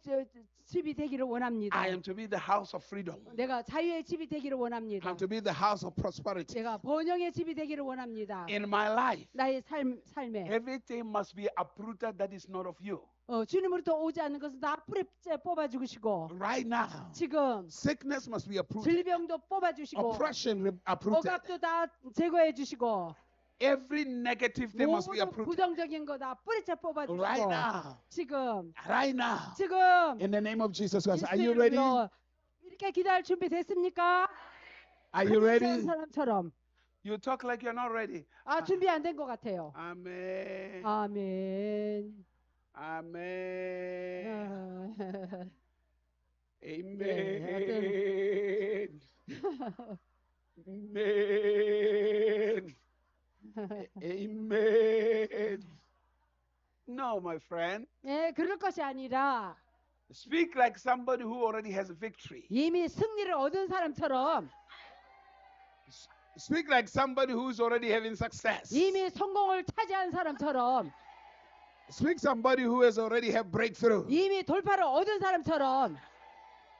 집이 되기를 원합니다. I am to be the house of freedom. 내가 자유의 집이 되기를 원합니다. I'm to be the house of prosperity. 내가 번영의 집이 되기를 원합니다. In my life, 나의 삶에 everything must be uprooted that is not of you. 주님으로부터 오지 않는 것은 다 뿌리 뽑아주시고 Right now, 지금 sickness must be uprooted. 질병도 뽑아주시고 Oppression uprooted. 억압도 다 제거해 주시고 Every negative thing must be 모든 uprooted. 부정적인 거 다 뿌리째 뽑아주시고 Right now. 지금 Right now. 지금 In the name of Jesus Christ. Are you 예수 ready? 이름으로 이렇게 기도할 준비 됐습니까? Are you 크레이지한 ready? 사람처럼 You talk like you're not ready. 준비 안 된 것 같아요. Amen. 아멘. Amen. Amen. Amen. Amen. No, my friend. 그럴 것이 아니라 Speak like somebody who already has victory. 이미 승리를 얻은 사람처럼, Speak like somebody who's already having success. 이미 성공을 차지한 사람처럼, Speak somebody who has already had breakthrough. 이미 돌파를 얻은 사람처럼,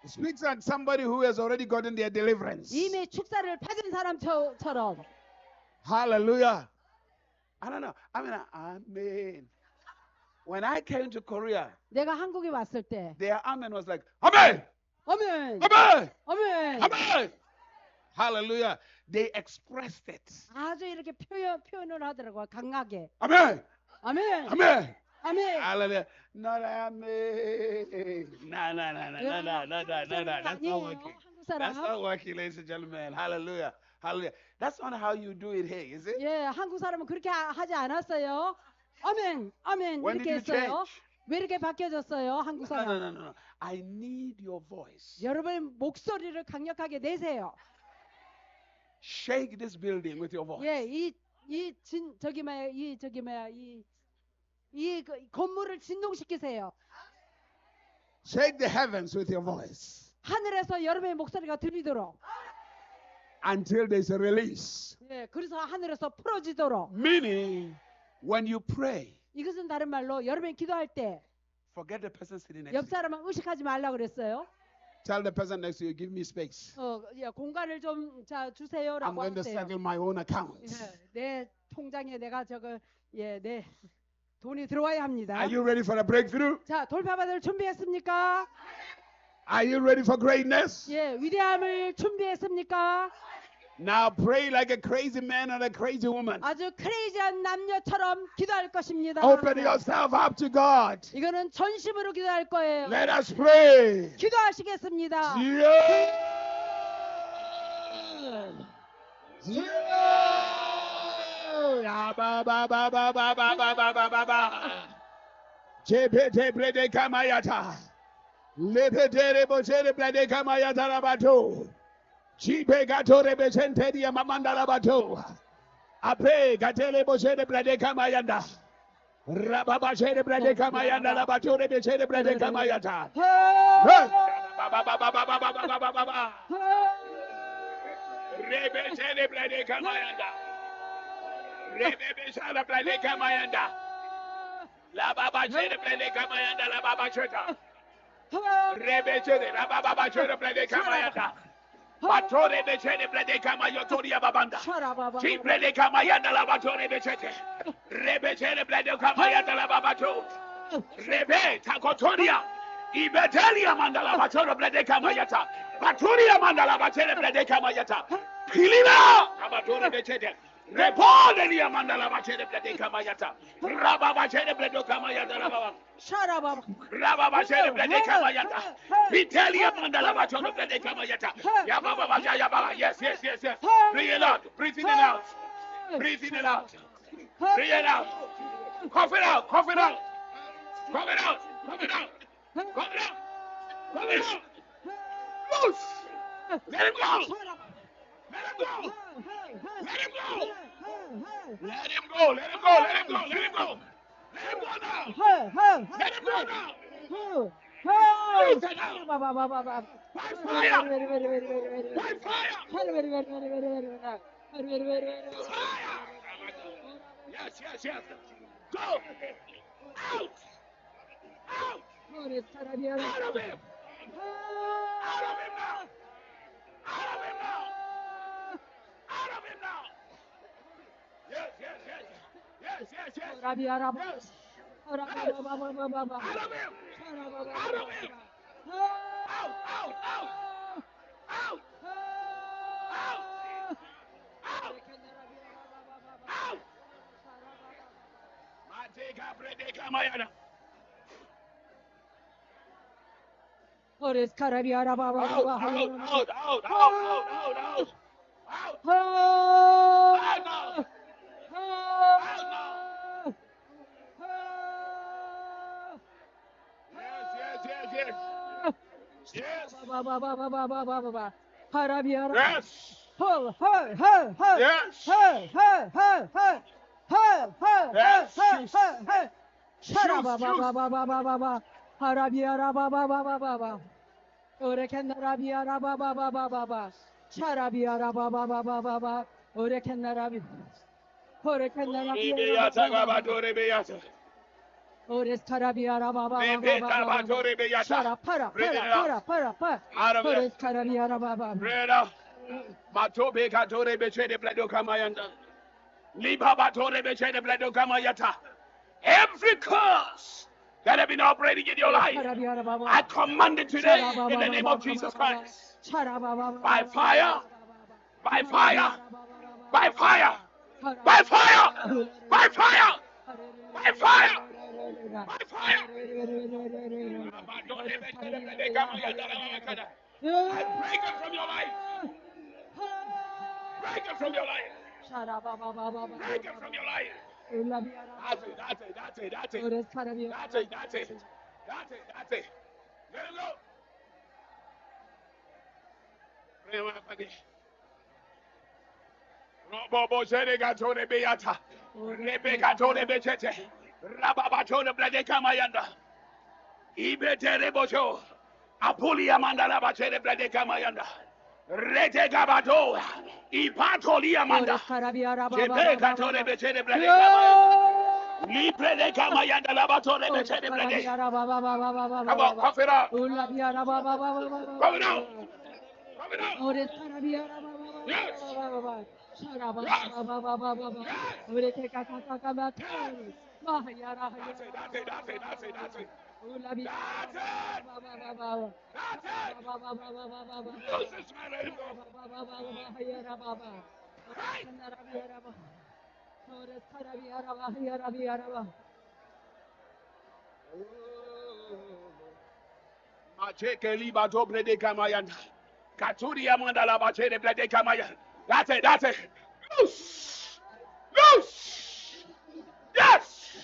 Speak like somebody who has already gotten their deliverance. 이미 축사를 받은 사람처럼. Hallelujah. I don't know. Amen. When I came to Korea, 내가 한국에 왔을 때, their amen was like, Amen! 아멘, Amen! 아멘. Amen! Hallelujah. They expressed it. 아주 이렇게 표현을 하더라고요. 강하게. Amen! 아멘, Amen! 아멘. Hallelujah. Not amen. No. That's not working. 한국 That's 사람. not working, ladies and gentlemen. Hallelujah. Hallelujah. That's not how you do it here, is it? 예, 한국 사람은 그렇게 하지 않았어요. 아멘, 아멘 When did 이렇게 you 했어요. change? 왜 이렇게 바뀌어졌어요, 한국 사람? No. I need your voice. 여러분 목소리를 강력하게 내세요. Shake this building with your voice. 예, 이 건물을 진동시키세요. Shake the heavens with your voice 하늘에서 여러분의 목소리가 들리도록. until there's a release. 예, 그래서 하늘에서 풀어지도록. Meaning, when you pray, 이것은 다른 말로 여러분이 기도할 때 옆 forget the person sitting next to you. 사람은 의식하지 말라 그랬어요. Tell the person next to you, give me space. 예, 공간을 좀 I'm 주세요라고 going to 하세요. settle my own accounts. 예, 내 통장에 내가 내 돈이 들어와야 합니다. Are you ready for a breakthrough? 자, 돌파받을 준비했습니까? Are you ready for greatness? 예, 위대함을 준비했습니까? Now pray like a crazy man and a crazy woman. 아주 크레이지한 남녀처럼 기도할 것입니다. Open yourself up to God. 이거는 전심으로 기도할 거예요. Let us pray. 기도하시겠습니다. Jepete blede kamayata. Lepete bosere blede kamayata labato. Jipe gatore besente dia mamanda labato. Ape gatele bosere blede kamayanda. Rababa shere blede kamayanda labato besere blede kamayata. Rebesere blede kamayanda. Rebesere blede kamayanda. La baba shere blede kamayanda la baba cheta. Rebesere la baba shere blede kamayanda. Batore besere blede kamayotoria babanda. Chi blede kamayanda la batore besete. Rebesere blede kamayanda la baba cho. Rebe takotoria. Ibetelia mandala batore blede kamayata. Baturia mandala batere blede kamayata. Pilina abatore besete. Repodelia mandala batere blede kamayata. Rababa chere blede kamayata la baba. 샤라바바. Rababa chere blede kamayata. Vitelia mandala batore blede kamayata. Ya baba ya baba. Yes. Breathe it out. Breathe it out. Breathe it out. Breathe it out. Cough it out. Cough it out. Cough it out. Cough it out. Cough it out. Cough it out. Loose. Let him go. Let him go. Let him go. Let him go. Let him go. Let him go. Let him go. Let him go now. Let him go now. Loose it now. By fire. By fire. Fire. Yes. Go. Out. Out. Out of him. Out of him now. Out of him now. Out of him now. Yes. 라비아라바. Yes. 라바바바바바바. Out of him. Out of him. Out. Out. Mateka predeka mayana. 오레스 카라비아라바바바. Out. Yes. 바바바바바바바바. 카라비아라. Yes. 헐. Yes. 샤라바바바바바바바. 하라비아라바바바바바. 오레켄나라비아라바바바바바. 차라비아라바바바바바. 오레켄나라비. Rebeyata 오레켄나라비아라바바바바. Gabato Rebeyata. Rebeta 오레스카라비아라바바바바바. Bato Rebeyata. 차라 파라 Bring it 파라 out. 파라 파라 파. Out of it. 오레스카라비아라바바바. Bring it out. Matobe Katore Bechede Bledo Kamayanda. Liba Batore Bechede Bledo Kamayata. Every curse that have been operating in your life, I command it today in the name of Jesus Christ. By fire, by fire, by fire, by fire, by fire, by fire, by fire. I break it from your life. Break it from your life. Break it from your life. That's it, that's it, that's it, that's it. That's it, that's it. That's it, that's it. Let it go. Pray my buddy. Robo Sede Gatone Beata. Rebecca Tone Bechete. Rababatone Bladeka Mayanda. Ibete Rebocho. Apulia Mandala Bachete Bladeka Mayanda. Rete Gabato. Ipatolia Manda. Rebecca Tone Bechete Bladeka Mayanda. Libre de Kamayanda Labatone Bechete Bladeka. Come on, cough it up. Cough it out. Cough it out. Yes. Macheke liba dobre de Kamayanda. Katuri Amanda Labache de Blade Kamaya. That's it, that's it. Loose! Loose! Yes!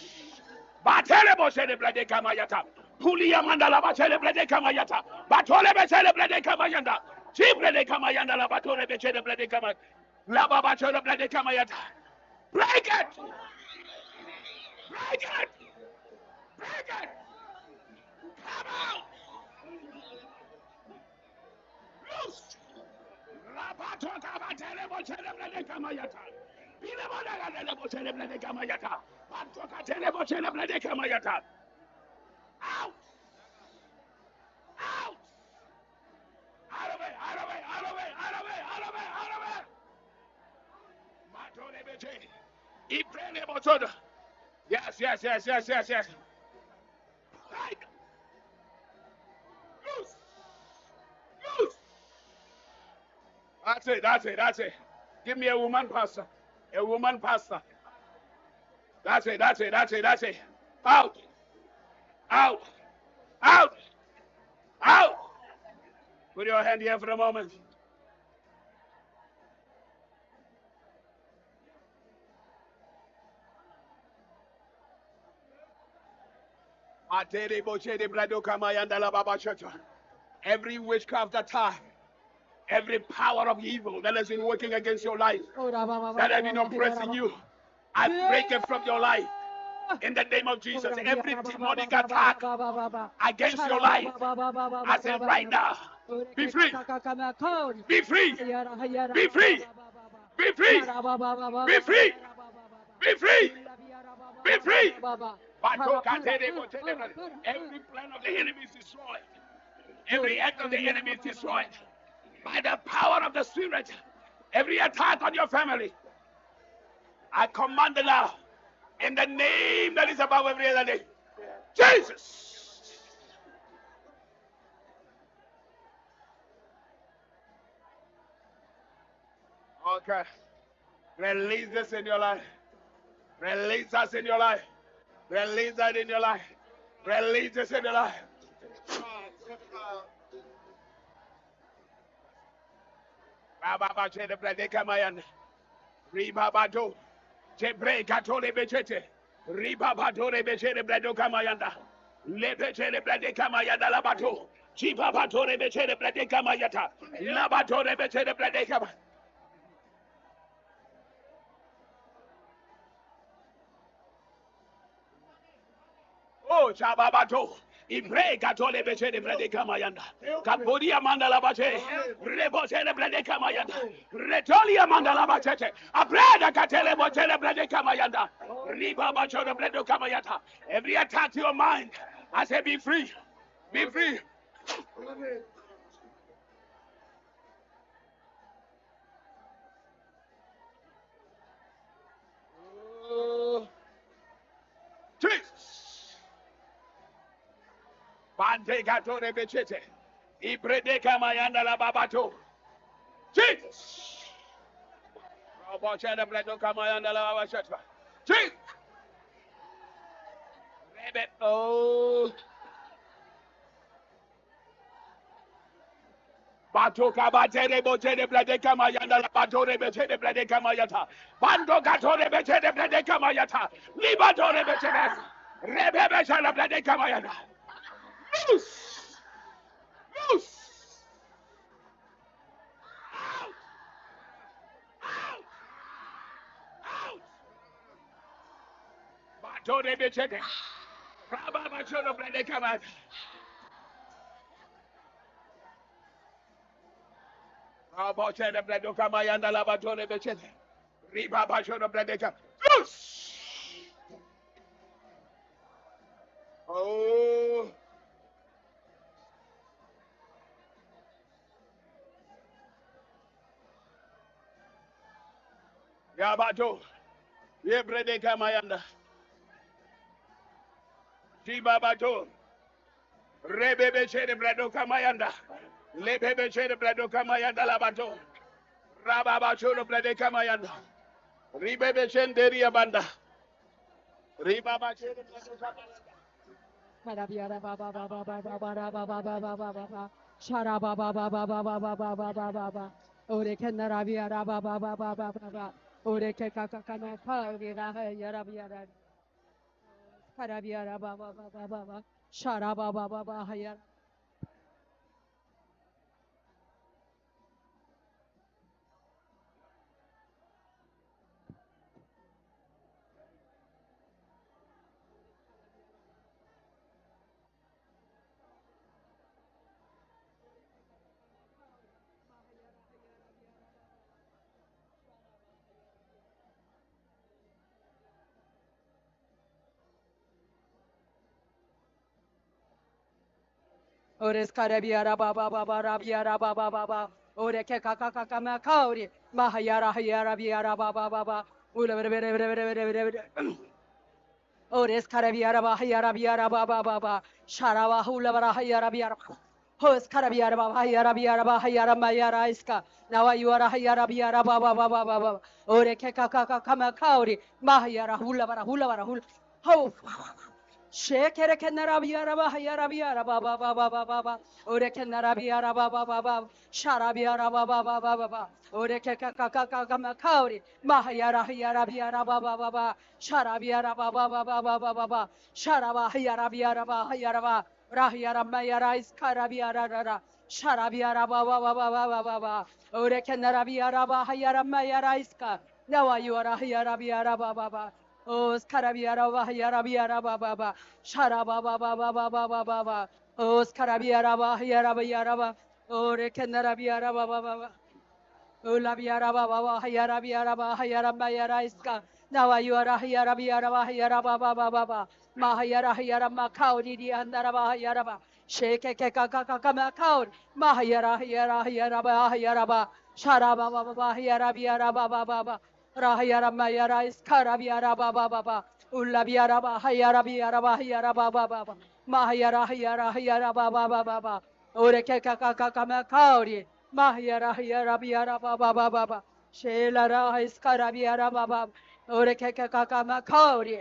Batele Boshe de Blade Kamayata. Puli Amanda Labache de Blade Kamayata. Batole Beche de Blade Kamayanda. Chibre de Kamayanda Labatore Beche de Blade Kamayata. Lababache de Blade Kamayata. Break it! Break it! Break it! Come out! Loose! Rapato Kabatele Boshe de Blade Kamayata. Pilemoda de Boshe de Blade Kamayata. Patoka Tele Boshe de Blade Kamayata. Out! Out! Out of it! Out of it! Out of it! Out of it! Out of it! Out of it! Matone Beche. Iprene Botoda. Yes, yes, yes, yes, yes, yes. Right. Loose! Loose! That's it, that's it, that's it. Give me a woman pastor. A woman pastor. That's it, that's it, that's it, that's it. Out! Out! Out! Out! Put your hand here for a moment. Every witchcraft attack, every power of evil that has been working against your life, that has been oppressing you, I break it from your life. In the name of Jesus, every demonic attack against your life, I say right now, be free, be free, be free, be free, be free, be free, be free. Every plan of the enemy is destroyed. Every act of the enemy is destroyed. By the power of the Spirit, every attack on your family, I command it now. In the name that is above every other name. Jesus! Okay. Release this in your life. Release us in your life. Release that in your life. Release this in your life. Baba Chede Bladeka Mayan. Ribabado. Jebre Katole Bechete. Ribabadore Bechere Bladoka Mayanda. Lebechere Bladeka Mayanda Labato. Chibabatore Bechere Bladeka Mayata. Labatore Bechere Bladeka. Oh, Chababato. Ibre katole beche de brede kamayanda. Kapodia mandala bache. Reboche de brede kamayanda. Retolia mandala bache. Abreda katele boche de brede kamayanda. Riba bacho de brede kamayanda. Every attack to your mind, I say be free. Be free. Jesus. Bante katole beche. Ibrede kamayanda la babato. Jesus. Roboche de brede kamayanda la babache. Jesus. Oh. Bato kabatere botere blade kamayanda la batore betere blade kamayata. Bando katore betere blade kamayata. Libatore betere. Rebe betere blade kamayata. Loose. Loose. Out. Out. Out. Batore betere. Raba betere blade kamayata. Rabotere blade kamayanda la batore betere. Riba betere blade kamayata. Loose. Oh. Yabato. Yebrede kamayanda. Jibabato. Rebebe chere brado kamayanda. Lebebe chere brado kamayanda labato. Rababa choro brade kamayanda. Ribebe chenderia banda. Ribaba chere brado kamayanda. Shara ba ba ba ba ba ba ba ba ba ba ba ba ba ba. Shara ba ba ba ba ba ba ba ba ba ba ba ba. Ore kenara biara ba ba ba ba ba ba ba. Ore ke kaka kana ka biara yara biara. Kara biara ba ba ba ba ba ba. Shara ba ba ba ba hayara. Ore skarabiara ba ba ba ba rabiara ba ba ba ba. Ore ke kaka kaka ma kauri. Mahayara hayara biara ba ba ba ba. Ule bere bere bere bere bere bere. Ores karabiara ba hayara biara ba ba ba ba. Sharawa hula bara hayara biara. Hos karabiara ba hayara biara ba hayara mayara iska. Nawa yuara hayara biara ba ba ba ba ba ba. Ore ke kaka kaka ma kauri. Mahayara hula bara hula bara hula. Ho. Shekere kenara biara ba hayara biara ba ba ba ba ba ba ba. Ore kenara biara ba ba ba ba. Shara biara ba ba ba ba ba ba. Ore ke kaka kaka ma kauri. Mahayara hayara biara ba ba ba ba. Shara biara ba ba ba ba ba ba ba ba. Shara ba hayara biara ba hayara ba. Rahyara mayara iskara biara ra ra. Shara biara ba ba ba ba ba ba ba ba. Ore kenara biara ba hayara mayara iska. Nawa yuara hayara biara ba ba ba. Oh, skarabiara ba hayara biara ba ba ba. Shara ba ba ba ba ba ba ba ba ba. Oh, skarabiara ba hayara ba yara ba. Ore kenara biara ba ba ba ba. Ula biara ba ba ba hayara biara ba hayara ba yara iska. Nawa yuara hayara biara ba hayara ba ba ba ba ba. Ma hayara hayara ma kauni di andara ba hayara ba. Sheke ke ka ka ka ka ma kaun. Ma hayara hayara hayara ba hayara ba. Shara ba ba ba ba hayara biara ba ba ba ba. Rahayara mayara iskara biara ba ba ba ba. Ulla biara ba hayara biara ba hayara ba ba ba ba. Ma hayara hayara hayara ba ba ba ba ba. Ore ke ka ka ka ka ma kauni. Mahyara hyara biara ba ba ba ba ba. Shela ra iskara biara ba ba. Ore ke ka ma kauri.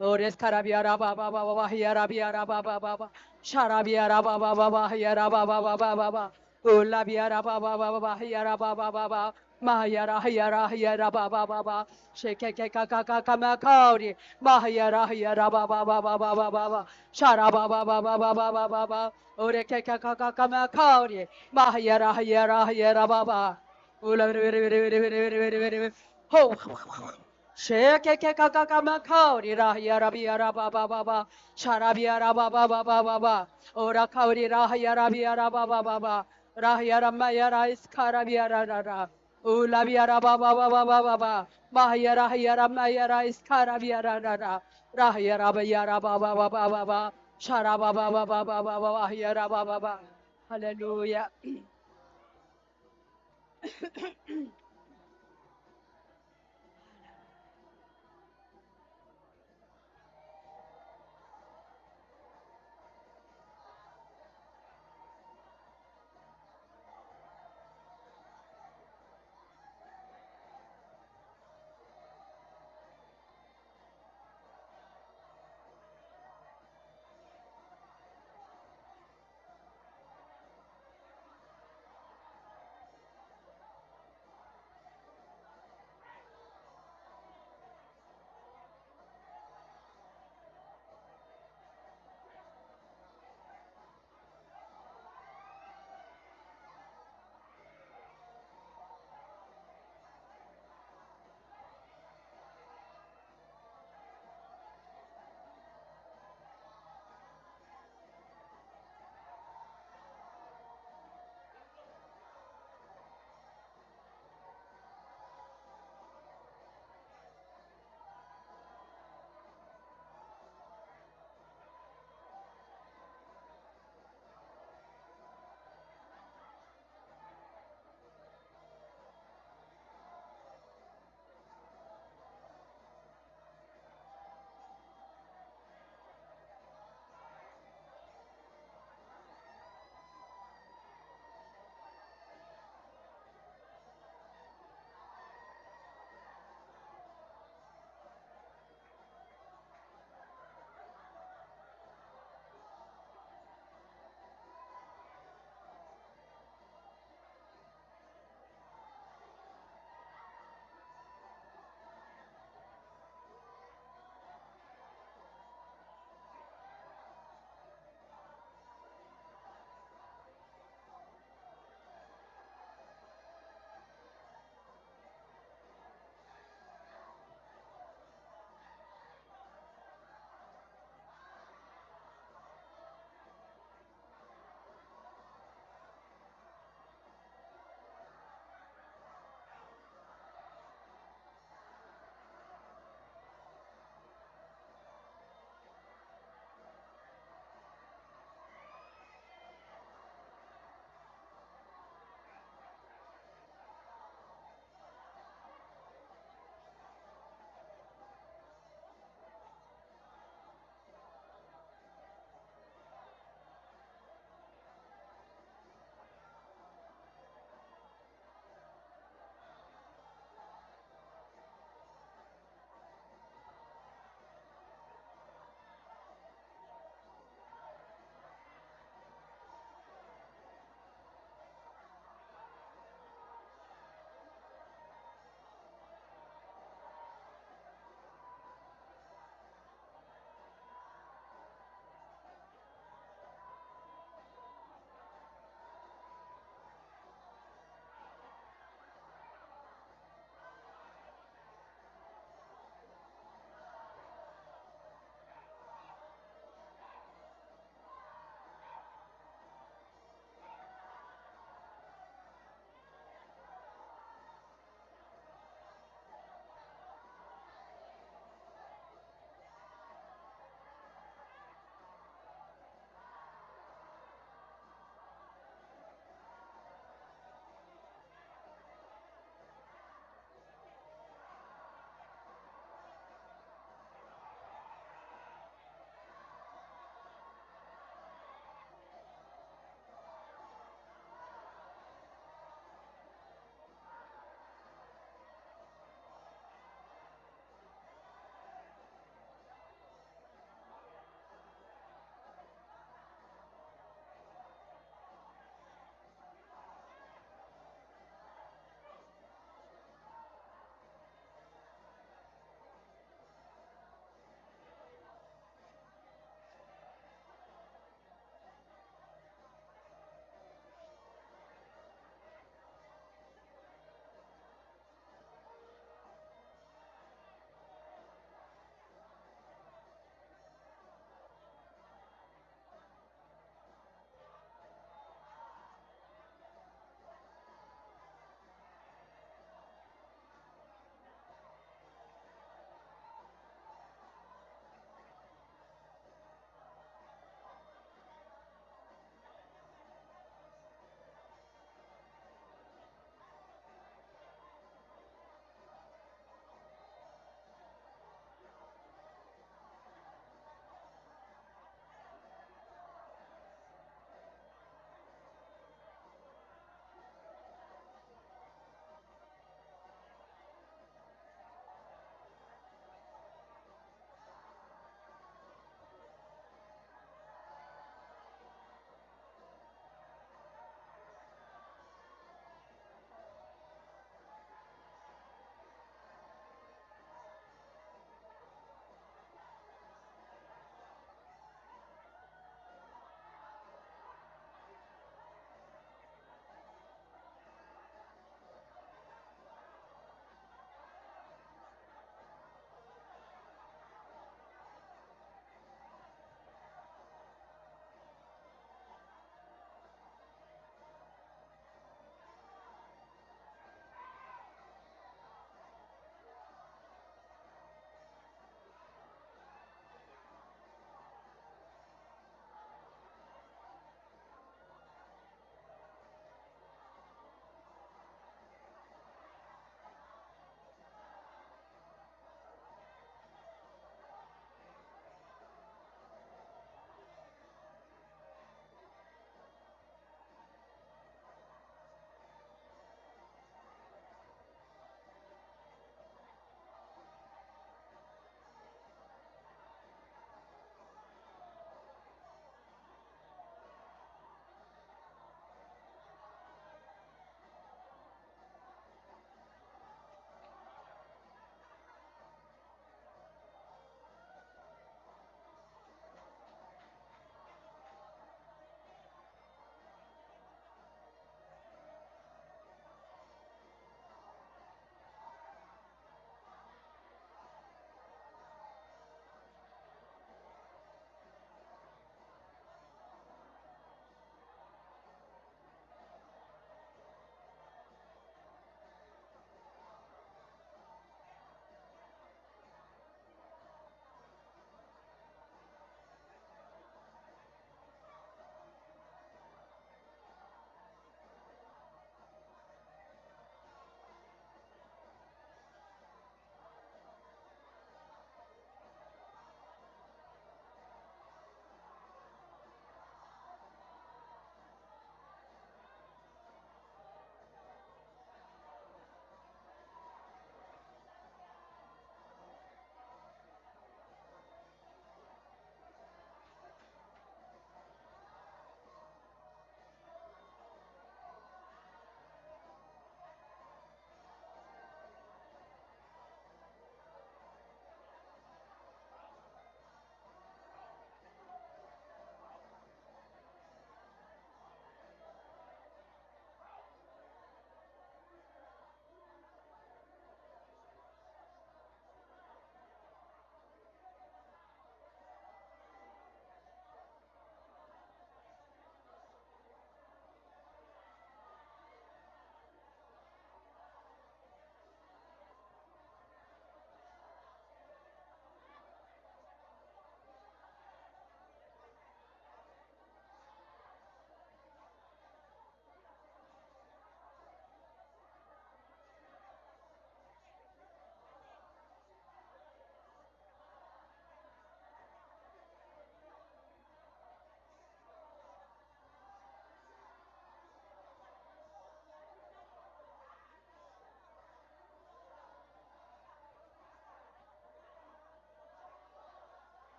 Ore iskara biara ba ba ba ba hyara biara ba ba ba ba. Shara biara ba ba ba ba hyara ba ba ba ba ba ba. Ulla biara ba ba ba ba hyara ba ba ba ba. Mahyara hyara hyara ba ba ba ba. Sheke ke ka ma kauri. Mahyara hyara ba ba ba ba ba ba ba ba. Shara ba ba ba ba ba ba ba ba ba. Ore ke ka ma kauri. Mahyara hyara hyara ba ba. Ula vere vere vere vere vere vere vere vere. Ho. Sheke kaka kama kauri rahya rabia raba ba ba ba. Sharabia raba ba ba ba ba ba. Ora kauri rahya rabia raba ba ba ba. Rahya ramaya ra iskarabia ra ra ra. Ulabia raba ba ba ba ba ba ba. Mahya rahya ramaya ra iskarabia ra ra ra. Rahya rabia raba ba ba ba ba ba. Sharaba ba ba ba ba ba ba. Rahya raba ba ba. Hallelujah.